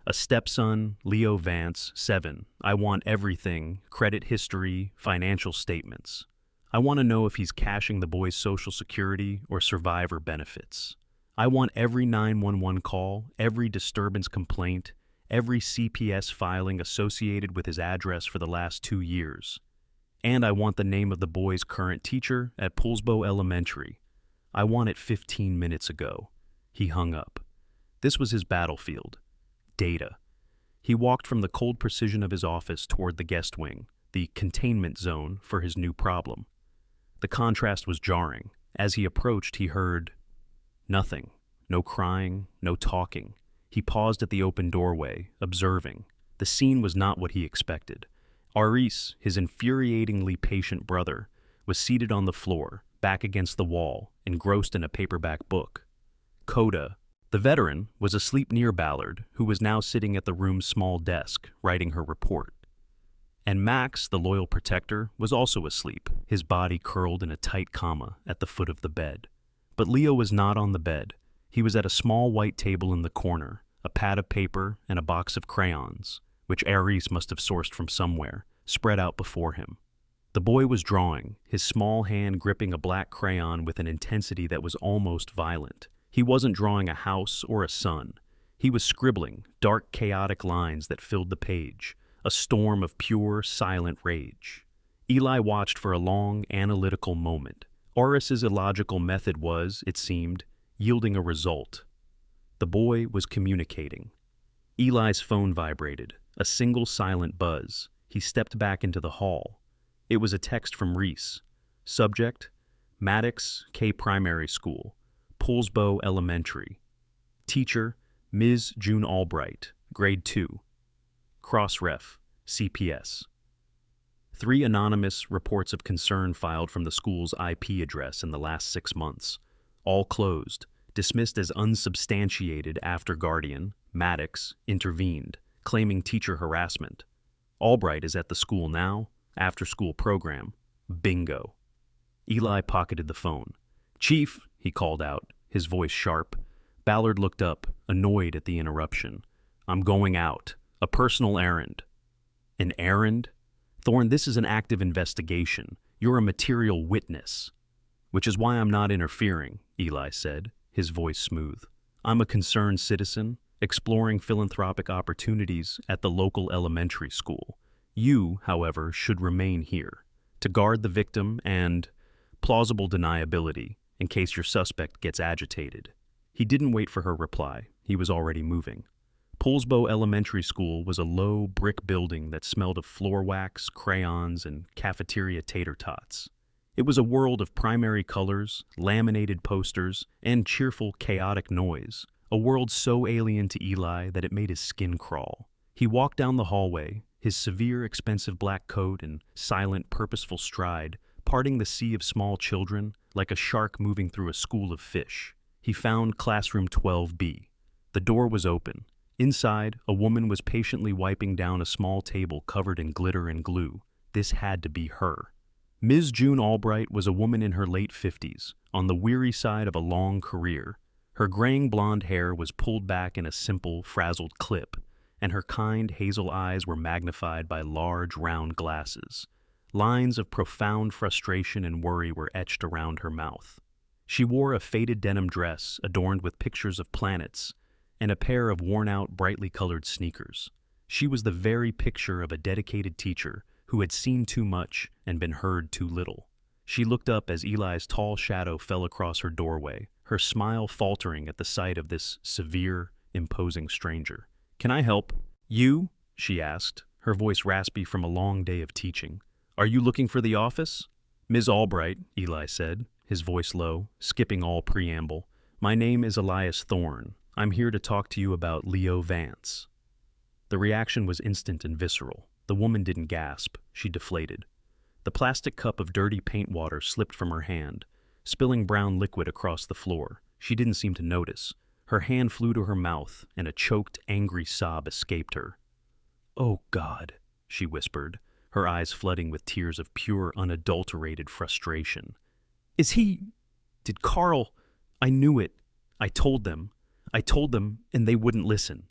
A stepson, Leo Vance, 7. I want everything, credit history, financial statements. I want to know if he's cashing the boy's social security or survivor benefits. I want every 911 call, every disturbance complaint, every CPS filing associated with his address for the last 2 years. And I want the name of the boy's current teacher at Poolsbo Elementary. I want it 15 minutes ago." He hung up. This was his battlefield. Data. He walked from the cold precision of his office toward the guest wing, the containment zone for his new problem. The contrast was jarring. As he approached, he heard nothing. No crying, no talking. He paused at the open doorway, observing. The scene was not what he expected. Aris, his infuriatingly patient brother, was seated on the floor, back against the wall, engrossed in a paperback book. Coda, the veteran, was asleep near Ballard, who was now sitting at the room's small desk, writing her report. And Max, the loyal protector, was also asleep, his body curled in a tight comma at the foot of the bed. But Leo was not on the bed. He was at a small white table in the corner, a pad of paper and a box of crayons, which Aris must have sourced from somewhere, spread out before him. The boy was drawing, his small hand gripping a black crayon with an intensity that was almost violent. He wasn't drawing a house or a sun. He was scribbling dark, chaotic lines that filled the page, a storm of pure, silent rage. Eli watched for a long, analytical moment. Aris's illogical method was, it seemed, yielding a result. The boy was communicating. Eli's phone vibrated, a single silent buzz. He stepped back into the hall. It was a text from Reese. Subject: Maddox K Primary School, Poolsbo Elementary. Teacher: Ms. June Albright, Grade 2. Cross-ref: CPS. 3 anonymous reports of concern filed from the school's IP address in the last 6 months. All closed, dismissed as unsubstantiated after guardian, Maddox, intervened, claiming teacher harassment. Albright is at the school now, after-school program. Bingo. Eli pocketed the phone. "Chief," he called out, his voice sharp. Ballard looked up, annoyed at the interruption. "I'm going out. A personal errand." "An errand? Thorne, this is an active investigation. You're a material witness." "Which is why I'm not interfering," Eli said, his voice smooth. "I'm a concerned citizen, exploring philanthropic opportunities at the local elementary school. You, however, should remain here, to guard the victim and plausible deniability, in case your suspect gets agitated." He didn't wait for her reply. He was already moving. Poulsbo Elementary School was a low brick building that smelled of floor wax, crayons, and cafeteria tater tots. It was a world of primary colors, laminated posters, and cheerful, chaotic noise, a world so alien to Eli that it made his skin crawl. He walked down the hallway, his severe, expensive black coat and silent, purposeful stride parting the sea of small children like a shark moving through a school of fish. He found classroom 12B. The door was open. Inside, a woman was patiently wiping down a small table covered in glitter and glue. This had to be her. Ms. June Albright was a woman in her late 50s, on the weary side of a long career. Her graying blonde hair was pulled back in a simple, frazzled clip, and her kind hazel eyes were magnified by large, round glasses. Lines of profound frustration and worry were etched around her mouth. She wore a faded denim dress adorned with pictures of planets and a pair of worn-out, brightly colored sneakers. She was the very picture of a dedicated teacher who had seen too much and been heard too little. She looked up as Eli's tall shadow fell across her doorway, her smile faltering at the sight of this severe, imposing stranger. "Can I help?" "You?" she asked, her voice raspy from a long day of teaching. "Are you looking for the office?" "Ms. Albright," Eli said, his voice low, skipping all preamble. "My name is Elias Thorne. I'm here to talk to you about Leo Vance." The reaction was instant and visceral. The woman didn't gasp, she deflated. The plastic cup of dirty paint water slipped from her hand, spilling brown liquid across the floor. She didn't seem to notice. Her hand flew to her mouth, and a choked, angry sob escaped her. "Oh, God," she whispered, her eyes flooding with tears of pure, unadulterated frustration. Did Carl? I knew it. I told them, and they wouldn't listen."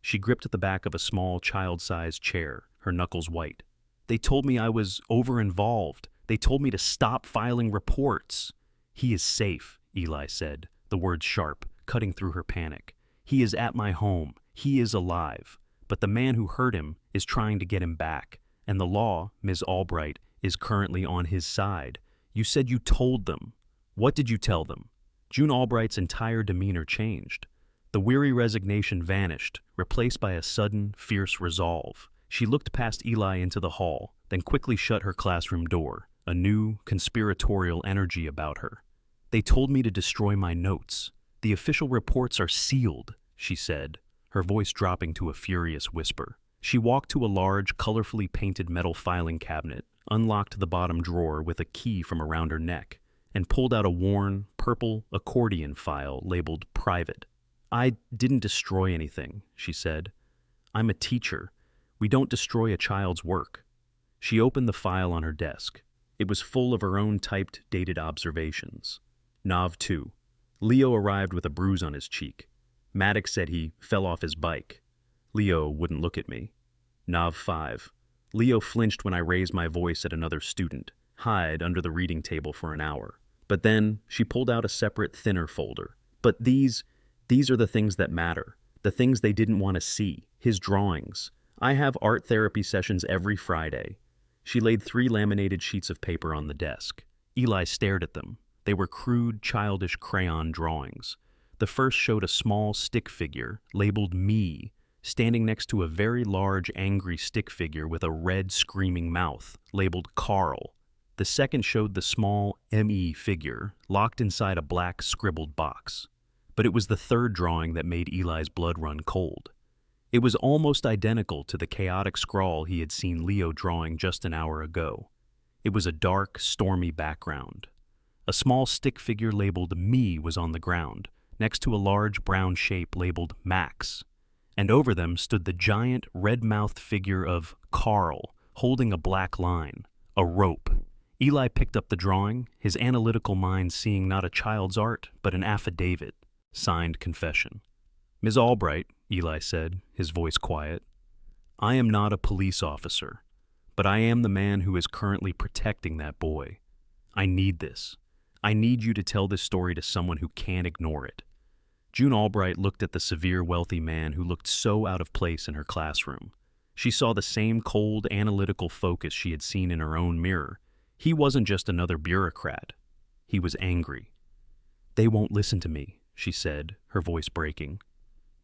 She gripped at the back of a small, child-sized chair, her knuckles white. "They told me I was over-involved. They told me to stop filing reports." "He is safe," Eli said, the words sharp, cutting through her panic. "He is at my home. He is alive. But the man who hurt him is trying to get him back, and the law, Ms. Albright, is currently on his side. You said you told them. What did you tell them?" June Albright's entire demeanor changed. The weary resignation vanished, replaced by a sudden, fierce resolve. She looked past Eli into the hall, then quickly shut her classroom door, a new, conspiratorial energy about her. "They told me to destroy my notes. The official reports are sealed," she said, her voice dropping to a furious whisper. She walked to a large, colorfully painted metal filing cabinet, unlocked the bottom drawer with a key from around her neck, and pulled out a worn, purple accordion file labeled Private. "I didn't destroy anything," she said. "I'm a teacher. We don't destroy a child's work." She opened the file on her desk. It was full of her own typed, dated observations. Nav 2. Leo arrived with a bruise on his cheek. Maddox said he fell off his bike. Leo wouldn't look at me. Nav 5. Leo flinched when I raised my voice at another student, hid under the reading table for an hour. But then she pulled out a separate, thinner folder. "But these are the things that matter, the things they didn't want to see, his drawings. I have art therapy sessions every Friday." She laid 3 laminated sheets of paper on the desk. Eli stared at them. They were crude, childish crayon drawings. The first showed a small stick figure, labeled Me, standing next to a very large, angry stick figure with a red, screaming mouth, labeled Carl. The second showed the small M.E. figure, locked inside a black, scribbled box. But it was the third drawing that made Eli's blood run cold. It was almost identical to the chaotic scrawl he had seen Leo drawing just an hour ago. It was a dark, stormy background. A small stick figure labeled Me was on the ground, next to a large brown shape labeled Max. And over them stood the giant, red-mouthed figure of Carl, holding a black line, a rope. Eli picked up the drawing, his analytical mind seeing not a child's art, but an affidavit. Signed confession. "Ms. Albright," Eli said, his voice quiet, "I am not a police officer, but I am the man who is currently protecting that boy. I need this. I need you to tell this story to someone who can't ignore it." June Albright looked at the severe, wealthy man who looked so out of place in her classroom. She saw the same cold, analytical focus she had seen in her own mirror. He wasn't just another bureaucrat. He was angry. "They won't listen to me," she said, her voice breaking.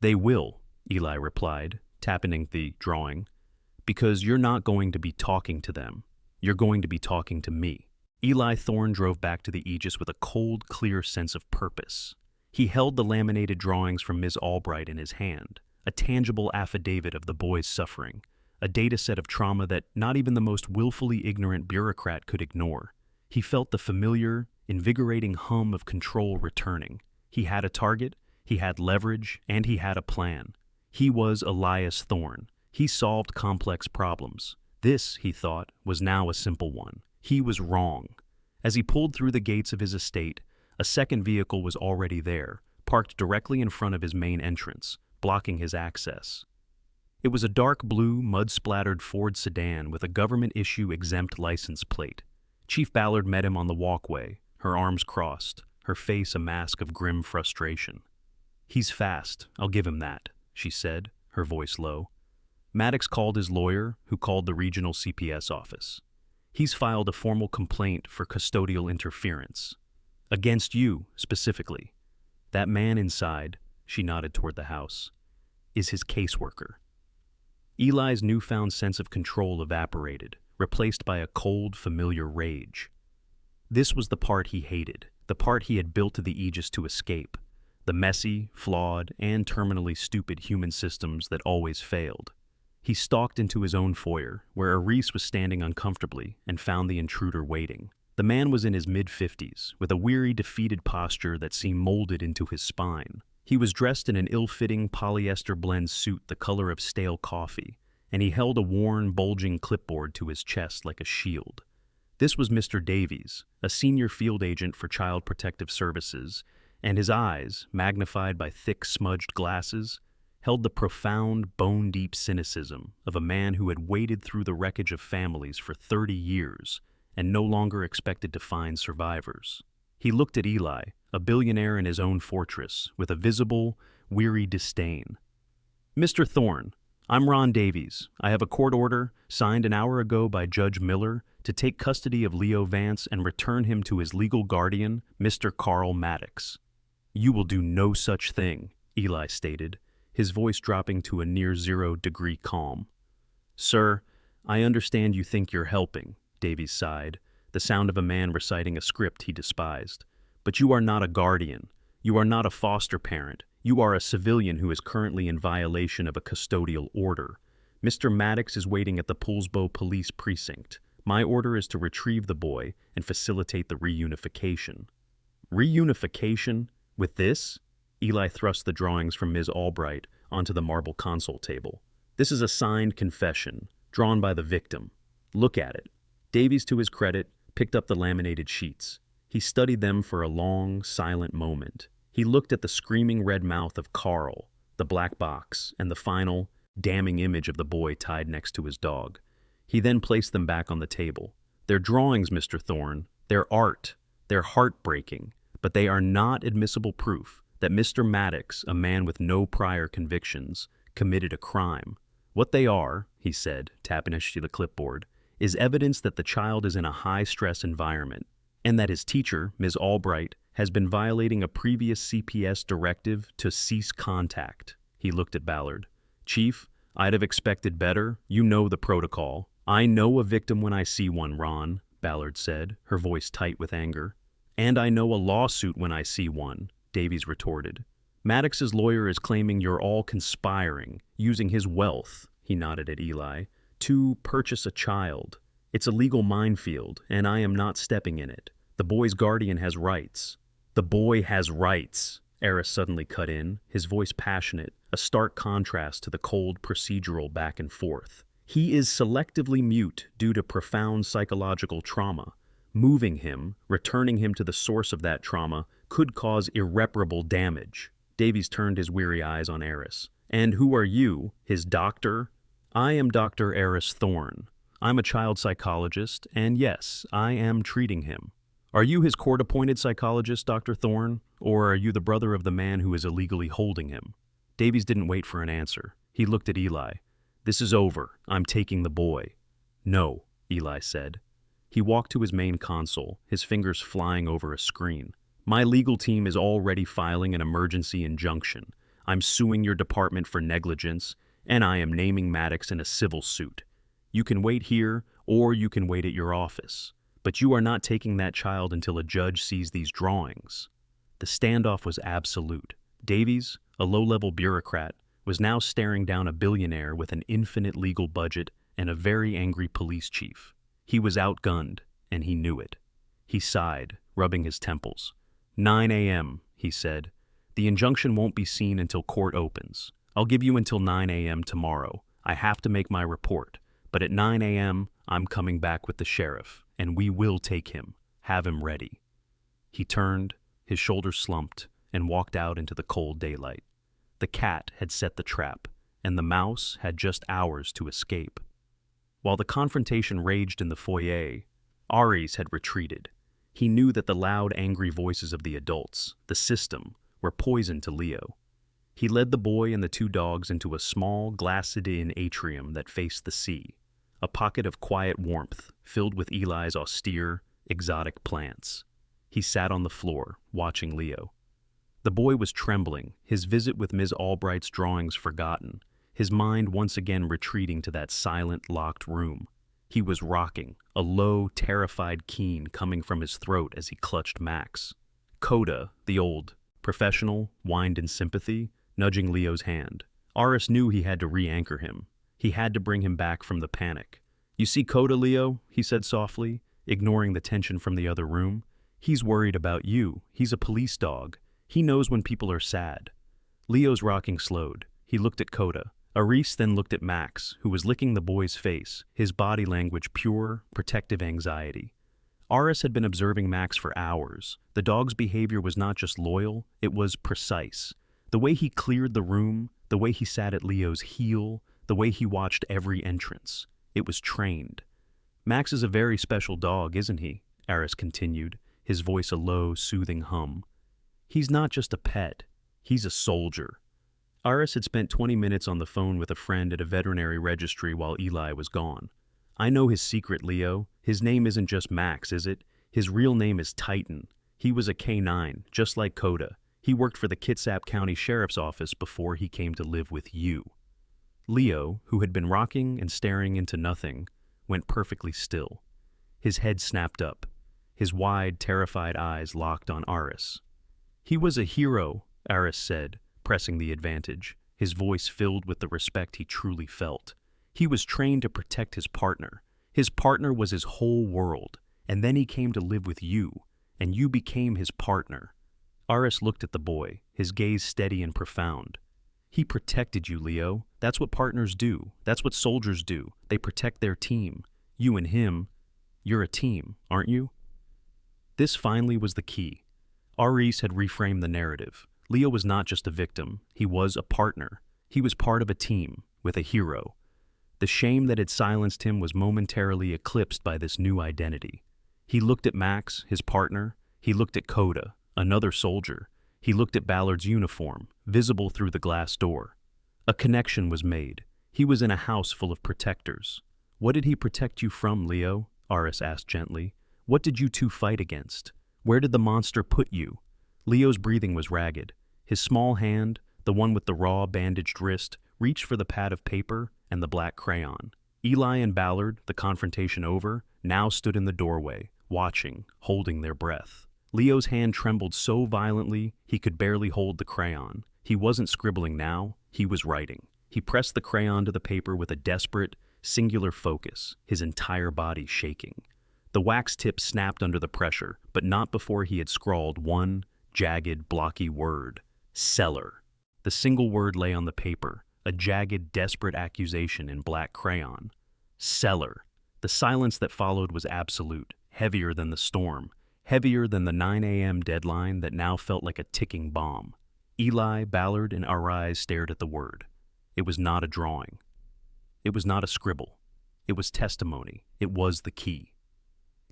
"They will," Eli replied, tapping the drawing. Because you're not going to be talking to them. You're going to be talking to me. Eli Thorne drove back to the Aegis with a cold, clear sense of purpose. He held the laminated drawings from Ms. Albright in his hand, a tangible affidavit of the boy's suffering, a dataset of trauma that not even the most willfully ignorant bureaucrat could ignore. He felt the familiar, invigorating hum of control returning. He had a target, he had leverage, and he had a plan. He was Elias Thorne. He solved complex problems. This, he thought, was now a simple one. He was wrong. As he pulled through the gates of his estate, a second vehicle was already there, parked directly in front of his main entrance, blocking his access. It was a dark blue, mud-splattered Ford sedan with a government-issue exempt license plate. Chief Ballard met him on the walkway, her arms crossed, her face a mask of grim frustration. "He's fast, I'll give him that," she said, her voice low. Maddox called his lawyer, who called the regional CPS office. "He's filed a formal complaint for custodial interference. Against you, specifically. That man inside," she nodded toward the house, "is his caseworker." Eli's newfound sense of control evaporated, replaced by a cold, familiar rage. This was the part he hated, the part he had built to the Aegis to escape, the messy, flawed, and terminally stupid human systems that always failed. He stalked into his own foyer, where Aris was standing uncomfortably, and found the intruder waiting. The man was in his mid-50s, with a weary, defeated posture that seemed molded into his spine. He was dressed in an ill-fitting polyester blend suit the color of stale coffee, and he held a worn, bulging clipboard to his chest like a shield. This was Mr. Davies, a senior field agent for Child Protective Services, and his eyes, magnified by thick, smudged glasses, held the profound, bone-deep cynicism of a man who had waded through the wreckage of families for 30 years and no longer expected to find survivors. He looked at Eli, a billionaire in his own fortress, with a visible, weary disdain. "Mr. Thorne, I'm Ron Davies. I have a court order, signed an hour ago by Judge Miller, to take custody of Leo Vance and return him to his legal guardian, Mr. Carl Maddox." "You will do no such thing," Eli stated, his voice dropping to a near-zero-degree calm. "Sir, I understand you think you're helping," Davies sighed, the sound of a man reciting a script he despised. "But you are not a guardian. You are not a foster parent. You are a civilian who is currently in violation of a custodial order. Mr. Maddox is waiting at the Poolsbo Police Precinct. My order is to retrieve the boy and facilitate the reunification." "Reunification? With this?" Eli thrust the drawings from Ms. Albright onto the marble console table. "This is a signed confession, drawn by the victim. Look at it." Davies, to his credit, picked up the laminated sheets. He studied them for a long, silent moment. He looked at the screaming red mouth of Carl, the black box, and the final, damning image of the boy tied next to his dog. He then placed them back on the table. "They're drawings, Mr. Thorne. They're art. They're heartbreaking. But they are not admissible proof that Mr. Maddox, a man with no prior convictions, committed a crime. What they are," he said, tapping to the clipboard, "is evidence that the child is in a high-stress environment, and that his teacher, Ms. Albright, has been violating a previous CPS directive to cease contact." He looked at Ballard. "Chief, I'd have expected better. You know the protocol." "I know a victim when I see one, Ron," Ballard said, her voice tight with anger. "And I know a lawsuit when I see one," Davies retorted. "Maddox's lawyer is claiming you're all conspiring, using his wealth," he nodded at Eli, "to purchase a child. It's a legal minefield, and I am not stepping in it. The boy's guardian has rights." "The boy has rights," Eris suddenly cut in, his voice passionate, a stark contrast to the cold procedural back and forth. "He is selectively mute due to profound psychological trauma. Moving him, returning him to the source of that trauma, could cause irreparable damage." Davies turned his weary eyes on Eris. "And who are you, his doctor?" "I am Dr. Eris Thorne. I'm a child psychologist, and yes, I am treating him." "Are you his court-appointed psychologist, Dr. Thorne, or are you the brother of the man who is illegally holding him?" Davies didn't wait for an answer. He looked at Eli. "This is over. I'm taking the boy." "No," Eli said. He walked to his main console, his fingers flying over a screen. "My legal team is already filing an emergency injunction. I'm suing your department for negligence, and I am naming Maddox in a civil suit. You can wait here, or you can wait at your office. But you are not taking that child until a judge sees these drawings." The standoff was absolute. Davies, a low-level bureaucrat, was now staring down a billionaire with an infinite legal budget and a very angry police chief. He was outgunned, and he knew it. He sighed, rubbing his temples. 9 a.m., he said. "The injunction won't be seen until court opens. I'll give you until 9 a.m. tomorrow. I have to make my report. But at 9 a.m., I'm coming back with the sheriff, and we will take him. Have him ready." He turned, his shoulders slumped, and walked out into the cold daylight. The cat had set the trap, and the mouse had just hours to escape. While the confrontation raged in the foyer, Aries had retreated. He knew that the loud, angry voices of the adults, the system, were poison to Leo. He led the boy and the two dogs into a small, glassed-in atrium that faced the sea, a pocket of quiet warmth filled with Eli's austere, exotic plants. He sat on the floor, watching Leo. The boy was trembling, his visit with Ms. Albright's drawings forgotten, his mind once again retreating to that silent, locked room. He was rocking, a low, terrified keen coming from his throat as he clutched Max. Coda, the old professional, whined in sympathy, nudging Leo's hand. Aris knew he had to re-anchor him. He had to bring him back from the panic. "You see Coda, Leo?" he said softly, ignoring the tension from the other room. "He's worried about you. He's a police dog. He knows when people are sad." Leo's rocking slowed. He looked at Coda. Aris then looked at Max, who was licking the boy's face, his body language pure, protective anxiety. Aris had been observing Max for hours. The dog's behavior was not just loyal, it was precise. The way he cleared the room, the way he sat at Leo's heel, the way he watched every entrance. It was trained. "Max is a very special dog, isn't he?" Aris continued, his voice a low, soothing hum. "He's not just a pet. He's a soldier." Aris had spent 20 minutes on the phone with a friend at a veterinary registry while Eli was gone. "I know his secret, Leo. His name isn't just Max, is it? His real name is Titan. He was a K9, just like Coda. He worked for the Kitsap County Sheriff's Office before he came to live with you." Leo, who had been rocking and staring into nothing, went perfectly still. His head snapped up. His wide, terrified eyes locked on Aris. "He was a hero," Aris said, pressing the advantage, his voice filled with the respect he truly felt. "He was trained to protect his partner. His partner was his whole world, and then he came to live with you, and you became his partner." Aris looked at the boy, his gaze steady and profound. "He protected you, Leo. That's what partners do. That's what soldiers do. They protect their team. You and him, you're a team, aren't you?" This finally was the key. Aris had reframed the narrative. Leo was not just a victim. He was a partner. He was part of a team, with a hero. The shame that had silenced him was momentarily eclipsed by this new identity. He looked at Max, his partner. He looked at Coda, another soldier. He looked at Ballard's uniform, visible through the glass door. A connection was made. He was in a house full of protectors. "What did he protect you from, Leo?" Aris asked gently. "What did you two fight against? Where did the monster put you?" Leo's breathing was ragged. His small hand, the one with the raw, bandaged wrist, reached for the pad of paper and the black crayon. Eli and Ballard, the confrontation over, now stood in the doorway, watching, holding their breath. Leo's hand trembled so violently he could barely hold the crayon. He wasn't scribbling now, he was writing. He pressed the crayon to the paper with a desperate, singular focus, his entire body shaking. The wax tip snapped under the pressure, but not before he had scrawled one jagged, blocky word: Cellar. The single word lay on the paper, a jagged, desperate accusation in black crayon. Cellar. The silence that followed was absolute, heavier than the storm, heavier than the 9 a.m. deadline that now felt like a ticking bomb. Eli, Ballard, and Arise stared at the word. It was not a drawing. It was not a scribble. It was testimony. It was the key.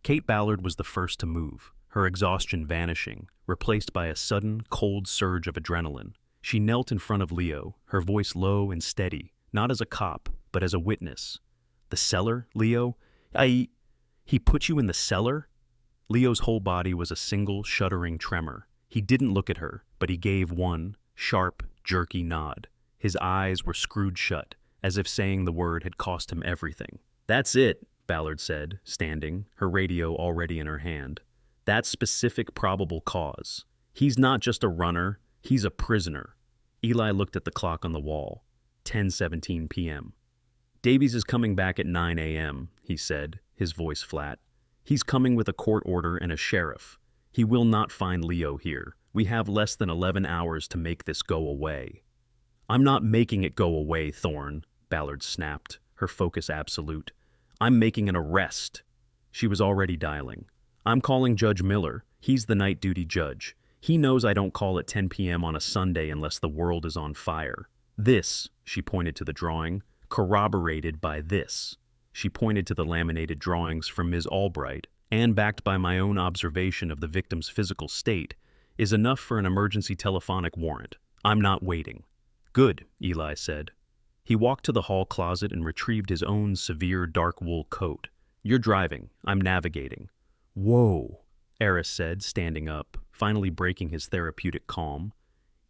Kate Ballard was the first to move, her exhaustion vanishing, replaced by a sudden, cold surge of adrenaline. She knelt in front of Leo, her voice low and steady, not as a cop, but as a witness. "The cellar, Leo? He put you in the cellar?" Leo's whole body was a single, shuddering tremor. He didn't look at her, but he gave one sharp, jerky nod. His eyes were screwed shut, as if saying the word had cost him everything. "That's it," Ballard said, standing, her radio already in her hand. "That specific probable cause. He's not just a runner, he's a prisoner." Eli looked at the clock on the wall. 10:17 p.m. "Davies is coming back at 9 a.m., he said, his voice flat. "He's coming with a court order and a sheriff. He will not find Leo here. We have less than 11 hours to make this go away." "I'm not making it go away, Thorne," Ballard snapped, her focus absolute. "I'm making an arrest." She was already dialing. "I'm calling Judge Miller. He's the night duty judge. He knows I don't call at 10 p.m. on a Sunday unless the world is on fire. This," she pointed to the drawing, "corroborated by this." She pointed to the laminated drawings from Ms. Albright, and backed by my own observation of the victim's physical state, is enough for an emergency telephonic warrant. I'm not waiting. "Good," Eli said. He walked to the hall closet and retrieved his own severe dark wool coat. "You're driving. I'm navigating." "Whoa," Eris said, standing up, finally breaking his therapeutic calm.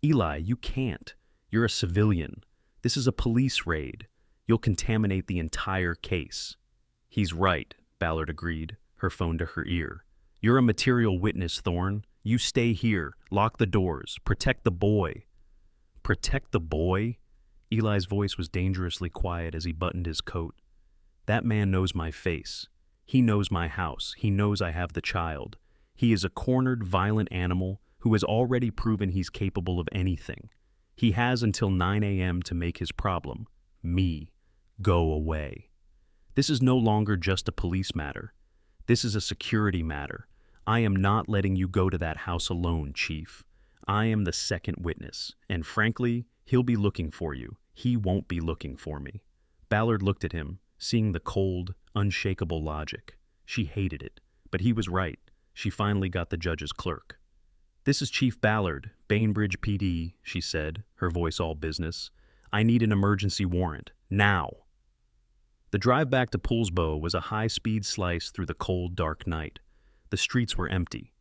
"Eli, you can't. You're a civilian. This is a police raid. You'll contaminate the entire case." "He's right," Ballard agreed, her phone to her ear. "You're a material witness, Thorne. You stay here, lock the doors, protect the boy." "Protect the boy?" Eli's voice was dangerously quiet as he buttoned his coat. "That man knows my face. He knows my house. He knows I have the child. He is a cornered, violent animal who has already proven he's capable of anything. He has until 9 a.m. to make his problem, me, go away. This is no longer just a police matter. This is a security matter. I am not letting you go to that house alone, Chief. I am the second witness, and frankly, he'll be looking for you. He won't be looking for me." Ballard looked at him, seeing the cold, unshakable logic. She hated it, but he was right. She finally got the judge's clerk. "This is Chief Ballard, Bainbridge PD," she said, her voice all business. "I need an emergency warrant, now." The drive back to Poolsbo was a high-speed slice through the cold, dark night. The streets were empty.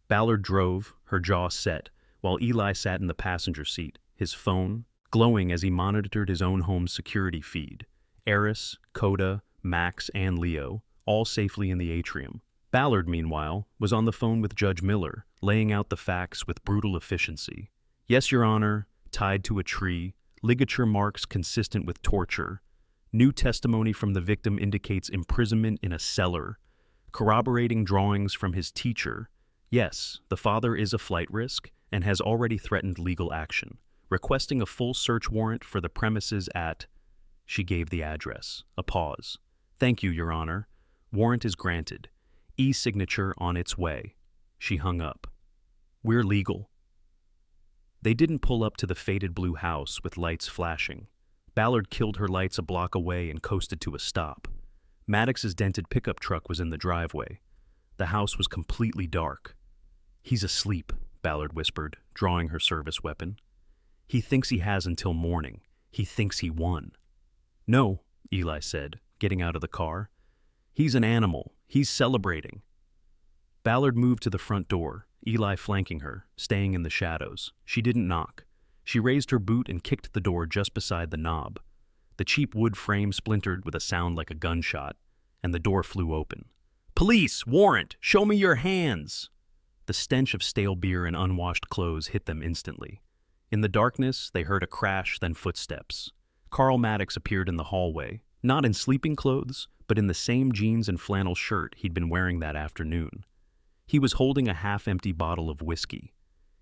Ballard drove, her jaw set, while Eli sat in the passenger seat, his phone glowing as he monitored his own home's security feed. Eris, Coda, Max, and Leo, all safely in the atrium. Ballard, meanwhile, was on the phone with Judge Miller, laying out the facts with brutal efficiency. "Yes, Your Honor, tied to a tree, ligature marks consistent with torture. New testimony from the victim indicates imprisonment in a cellar. Corroborating drawings from his teacher. Yes, the father is a flight risk and has already threatened legal action. Requesting a full search warrant for the premises at..." She gave the address. A pause. "Thank you, Your Honor. Warrant is granted. E-signature on its way." She hung up. "We're legal." They didn't pull up to the faded blue house with lights flashing. Ballard killed her lights a block away and coasted to a stop. Maddox's dented pickup truck was in the driveway. The house was completely dark. "He's asleep," Ballard whispered, drawing her service weapon. "He thinks he has until morning. He thinks he won." "No," Eli said, getting out of the car. "He's an animal. He's celebrating." Ballard moved to the front door, Eli flanking her, staying in the shadows. She didn't knock. She raised her boot and kicked the door just beside the knob. The cheap wood frame splintered with a sound like a gunshot, and the door flew open. "Police! Warrant! Show me your hands!" The stench of stale beer and unwashed clothes hit them instantly. In the darkness, they heard a crash, then footsteps. Carl Maddox appeared in the hallway, not in sleeping clothes, but in the same jeans and flannel shirt he'd been wearing that afternoon. He was holding a half-empty bottle of whiskey.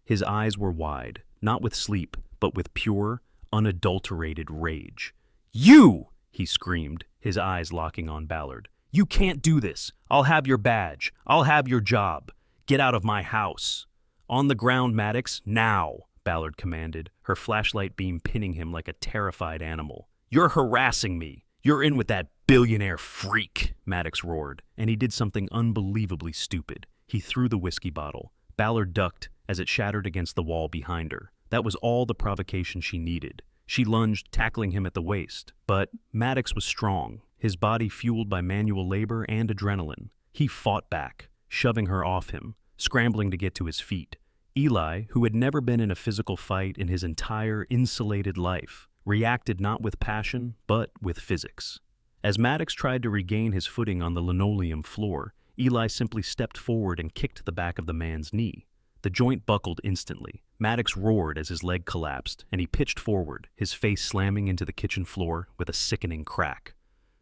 His eyes were wide, not with sleep, but with pure, unadulterated rage. "You!" he screamed, his eyes locking on Ballard. "You can't do this. I'll have your badge. I'll have your job. Get out of my house." "On the ground, Maddox, now," Ballard commanded, her flashlight beam pinning him like a terrified animal. "You're harassing me. You're in with that billionaire freak," Maddox roared, and he did something unbelievably stupid. He threw the whiskey bottle. Ballard ducked as it shattered against the wall behind her. That was all the provocation she needed. She lunged, tackling him at the waist. But Maddox was strong, his body fueled by manual labor and adrenaline. He fought back, shoving her off him, scrambling to get to his feet. Eli, who had never been in a physical fight in his entire insulated life, reacted not with passion, but with physics. As Maddox tried to regain his footing on the linoleum floor, Eli simply stepped forward and kicked the back of the man's knee. The joint buckled instantly. Maddox roared as his leg collapsed, and he pitched forward, his face slamming into the kitchen floor with a sickening crack.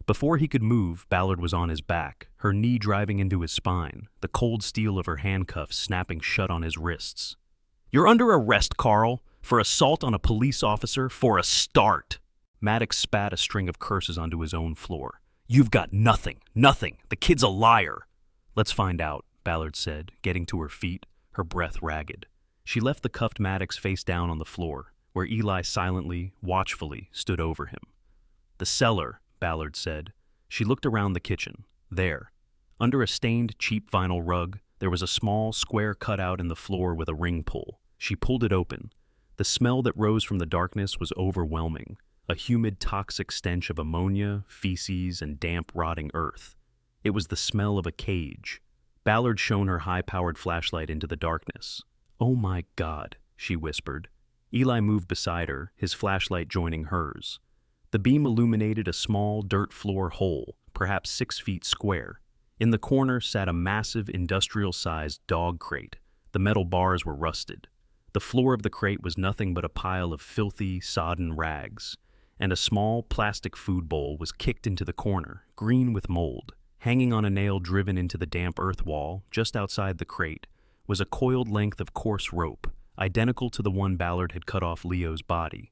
Before he could move, Ballard was on his back, her knee driving into his spine, the cold steel of her handcuffs snapping shut on his wrists. "You're under arrest, Carl, for assault on a police officer for a start." Maddox spat a string of curses onto his own floor. "You've got nothing. The kid's a liar." "Let's find out," Ballard said, getting to her feet, her breath ragged. She left the cuffed Maddox face down on the floor, where Eli silently, watchfully stood over him. "The cellar," Ballard said. She looked around the kitchen. There, under a stained, cheap vinyl rug, there was a small, square cutout in the floor with a ring pull. She pulled it open. The smell that rose from the darkness was overwhelming, a humid, toxic stench of ammonia, feces, and damp, rotting earth. It was the smell of a cage. Ballard shone her high-powered flashlight into the darkness. "Oh my God," she whispered. Eli moved beside her, his flashlight joining hers. The beam illuminated a small, dirt floor hole, perhaps 6 feet square. In the corner sat a massive, industrial-sized dog crate. The metal bars were rusted. The floor of the crate was nothing but a pile of filthy, sodden rags, and a small, plastic food bowl was kicked into the corner, green with mold. Hanging on a nail driven into the damp earth wall, just outside the crate, was a coiled length of coarse rope, identical to the one Ballard had cut off Leo's body.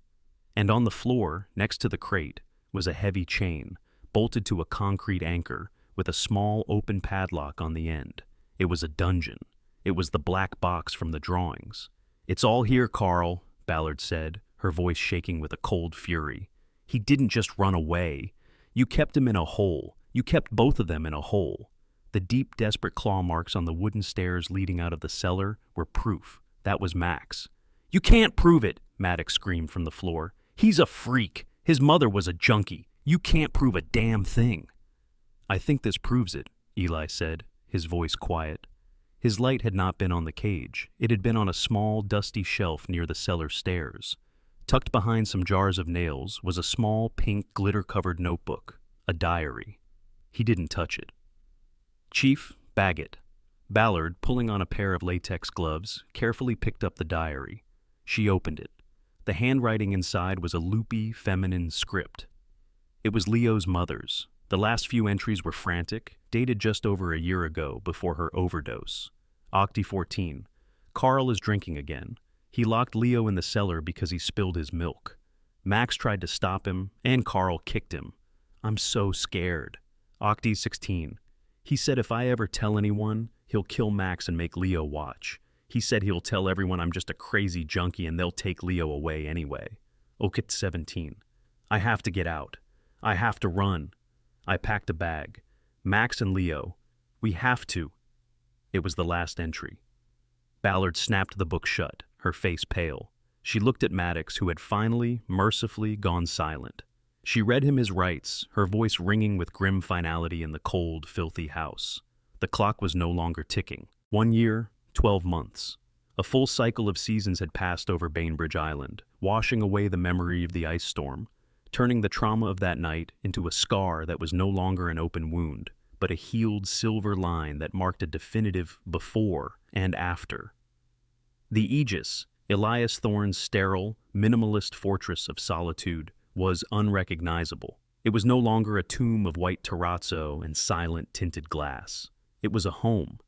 And on the floor, next to the crate, was a heavy chain, bolted to a concrete anchor, with a small open padlock on the end. It was a dungeon. It was the black box from the drawings. "It's all here, Carl," Ballard said, her voice shaking with a cold fury. "He didn't just run away. You kept him in a hole. You kept both of them in a hole." The deep, desperate claw marks on the wooden stairs leading out of the cellar were proof. That was Max. "You can't prove it," Maddox screamed from the floor. "He's a freak. His mother was a junkie. You can't prove a damn thing." "I think this proves it," Eli said, his voice quiet. His light had not been on the cage. It had been on a small, dusty shelf near the cellar stairs. Tucked behind some jars of nails was a small, pink, glitter-covered notebook, a diary. He didn't touch it. "Chief, bag it." Ballard, pulling on a pair of latex gloves, carefully picked up the diary. She opened it. The handwriting inside was a loopy, feminine script. It was Leo's mother's. The last few entries were frantic, dated just over a year ago before her overdose. Octi 14. Carl is drinking again. He locked Leo in the cellar because he spilled his milk. Max tried to stop him, and Carl kicked him. "I'm so scared." Octi 16. He said if I ever tell anyone, he'll kill Max and make Leo watch. He said he'll tell everyone I'm just a crazy junkie and they'll take Leo away anyway. Okit 17. I have to get out. I have to run. I packed a bag. Max and Leo. We have to. It was the last entry. Ballard snapped the book shut, her face pale. She looked at Maddox, who had finally, mercifully gone silent. She read him his rights, her voice ringing with grim finality in the cold, filthy house. The clock was no longer ticking. 1 year, 12 months. A full cycle of seasons had passed over Bainbridge Island, washing away the memory of the ice storm, turning the trauma of that night into a scar that was no longer an open wound, but a healed silver line that marked a definitive before and after. The Aegis, Elias Thorne's sterile, minimalist fortress of solitude, was unrecognizable. It was no longer a tomb of white terrazzo and silent tinted glass. It was a home.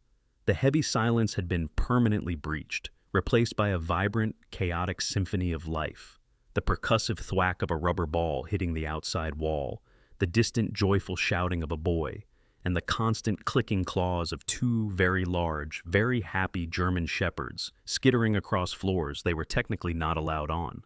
The heavy silence had been permanently breached, replaced by a vibrant, chaotic symphony of life. The percussive thwack of a rubber ball hitting the outside wall, the distant, joyful shouting of a boy, and the constant clicking claws of 2 very large, very happy German shepherds skittering across floors they were technically not allowed on.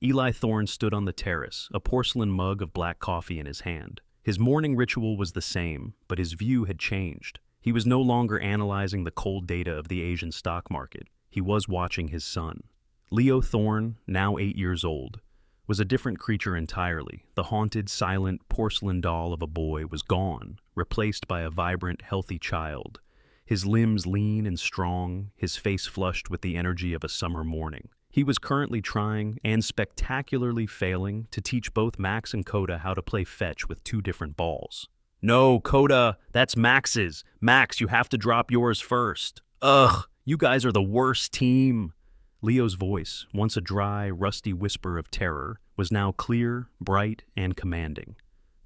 Eli Thorne stood on the terrace, a porcelain mug of black coffee in his hand. His morning ritual was the same, but his view had changed. He was no longer analyzing the cold data of the Asian stock market. He was watching his son. Leo Thorne, now 8 years old, was a different creature entirely. The haunted, silent porcelain doll of a boy was gone, replaced by a vibrant, healthy child, his limbs lean and strong, his face flushed with the energy of a summer morning. He was currently trying, and spectacularly failing, to teach both Max and Coda how to play fetch with two different balls. "No, Coda, that's Max's. Max, you have to drop yours first." "Ugh, you guys are the worst team." Leo's voice, once a dry, rusty whisper of terror, was now clear, bright, and commanding.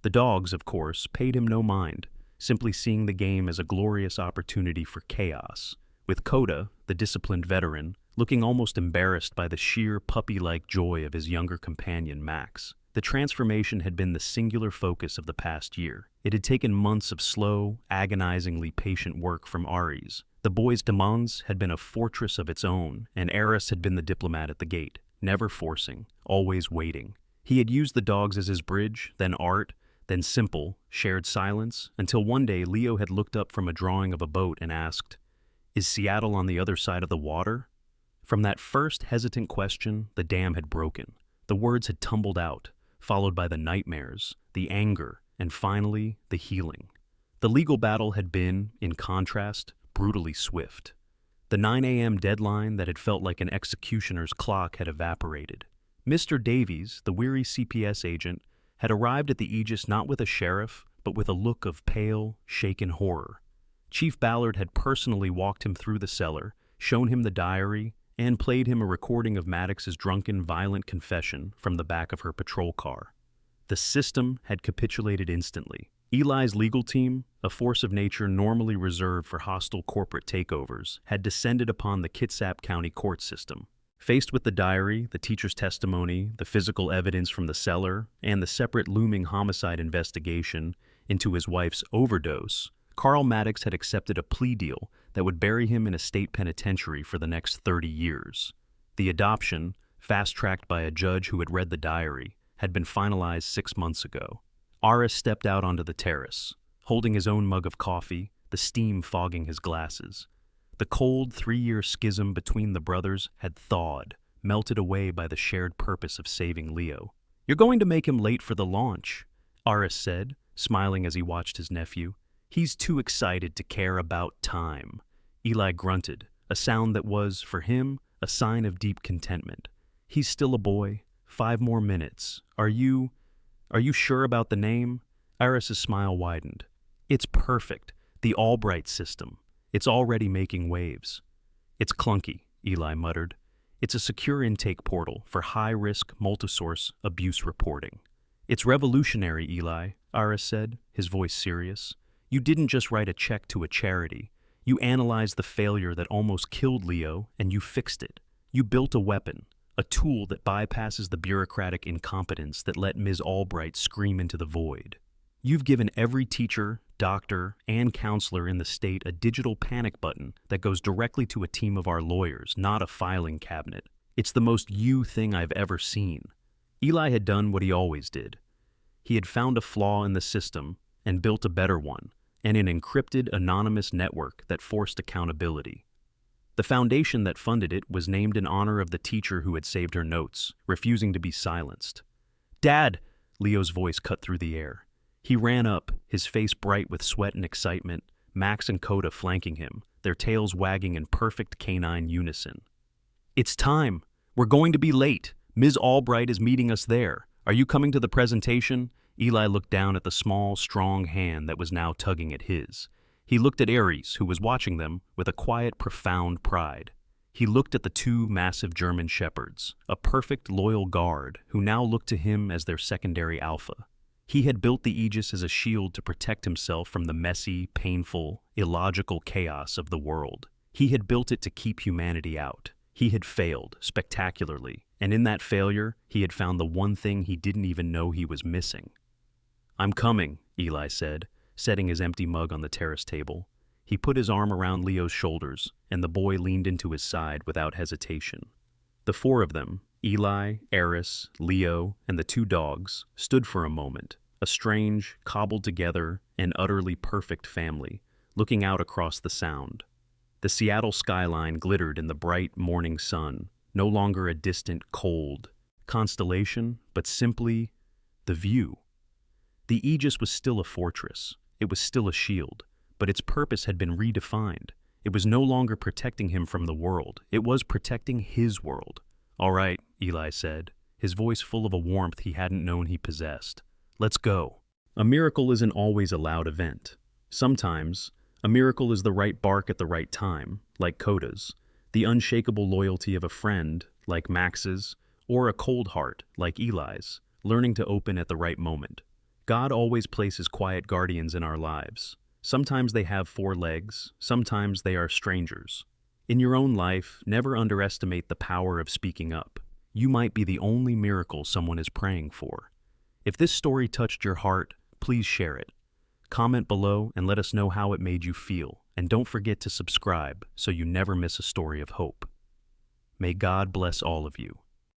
The dogs, of course, paid him no mind, simply seeing the game as a glorious opportunity for chaos, with Coda, the disciplined veteran, looking almost embarrassed by the sheer puppy-like joy of his younger companion, Max. The transformation had been the singular focus of the past year. It had taken months of slow, agonizingly patient work from Aries. The boy's demands had been a fortress of its own, and Eris had been the diplomat at the gate, never forcing, always waiting. He had used the dogs as his bridge, then art, then simple, shared silence, until one day Leo had looked up from a drawing of a boat and asked, "Is Seattle on the other side of the water?" From that first hesitant question, the dam had broken. The words had tumbled out, followed by the nightmares, the anger, and finally, the healing. The legal battle had been, in contrast, brutally swift. The 9 a.m. deadline that had felt like an executioner's clock had evaporated. Mr. Davies, the weary CPS agent, had arrived at the Aegis not with a sheriff, but with a look of pale, shaken horror. Chief Ballard had personally walked him through the cellar, shown him the diary, and played him a recording of Maddox's drunken, violent confession from the back of her patrol car. The system had capitulated instantly. Eli's legal team, a force of nature normally reserved for hostile corporate takeovers, had descended upon the Kitsap County court system. Faced with the diary, the teacher's testimony, the physical evidence from the cellar, and the separate looming homicide investigation into his wife's overdose, Carl Maddox had accepted a plea deal that would bury him in a state penitentiary for the next 30 years. The adoption, fast-tracked by a judge who had read the diary, had been finalized 6 months ago. Aris stepped out onto the terrace, holding his own mug of coffee, the steam fogging his glasses. The cold 3-year schism between the brothers had thawed, melted away by the shared purpose of saving Leo. "You're going to make him late for the launch," Aris said, smiling as he watched his nephew. "He's too excited to care about time." Eli grunted, a sound that was, for him, a sign of deep contentment. "He's still a boy. 5 more minutes. Are you sure about the name?" Iris's smile widened. "It's perfect. The Albright system. It's already making waves." "It's clunky," Eli muttered. "It's a secure intake portal for high-risk, multi-source abuse reporting." "It's revolutionary, Eli," Iris said, his voice serious. "You didn't just write a check to a charity. You analyzed the failure that almost killed Leo, and you fixed it. You built a weapon, a tool that bypasses the bureaucratic incompetence that let Ms. Albright scream into the void. You've given every teacher, doctor, and counselor in the state a digital panic button that goes directly to a team of our lawyers, not a filing cabinet. It's the most you thing I've ever seen." Eli had done what he always did. He had found a flaw in the system and built a better one, and an encrypted, anonymous network that forced accountability. The foundation that funded it was named in honor of the teacher who had saved her notes, refusing to be silenced. "Dad!" Leo's voice cut through the air. He ran up, his face bright with sweat and excitement, Max and Coda flanking him, their tails wagging in perfect canine unison. "It's time! We're going to be late! Ms. Albright is meeting us there. Are you coming to the presentation?" Eli looked down at the small, strong hand that was now tugging at his. He looked at Aries, who was watching them, with a quiet, profound pride. He looked at the 2 massive German shepherds, a perfect, loyal guard, who now looked to him as their secondary alpha. He had built the Aegis as a shield to protect himself from the messy, painful, illogical chaos of the world. He had built it to keep humanity out. He had failed, spectacularly, and in that failure, he had found the one thing he didn't even know he was missing. "I'm coming," Eli said, setting his empty mug on the terrace table. He put his arm around Leo's shoulders, and the boy leaned into his side without hesitation. The 4 of them, Eli, Eris, Leo, and the 2 dogs, stood for a moment, a strange, cobbled-together, and utterly perfect family, looking out across the Sound. The Seattle skyline glittered in the bright morning sun, no longer a distant, cold constellation, but simply the view. The Aegis was still a fortress. It was still a shield, but its purpose had been redefined. It was no longer protecting him from the world. It was protecting his world. "All right," Eli said, his voice full of a warmth he hadn't known he possessed. "Let's go." A miracle isn't always a loud event. Sometimes, a miracle is the right bark at the right time, like Coda's, the unshakable loyalty of a friend, like Max's, or a cold heart, like Eli's, learning to open at the right moment. God always places quiet guardians in our lives. Sometimes they have 4 legs, sometimes they are strangers. In your own life, never underestimate the power of speaking up. You might be the only miracle someone is praying for. If this story touched your heart, please share it. Comment below and let us know how it made you feel. And don't forget to subscribe so you never miss a story of hope. May God bless all of you.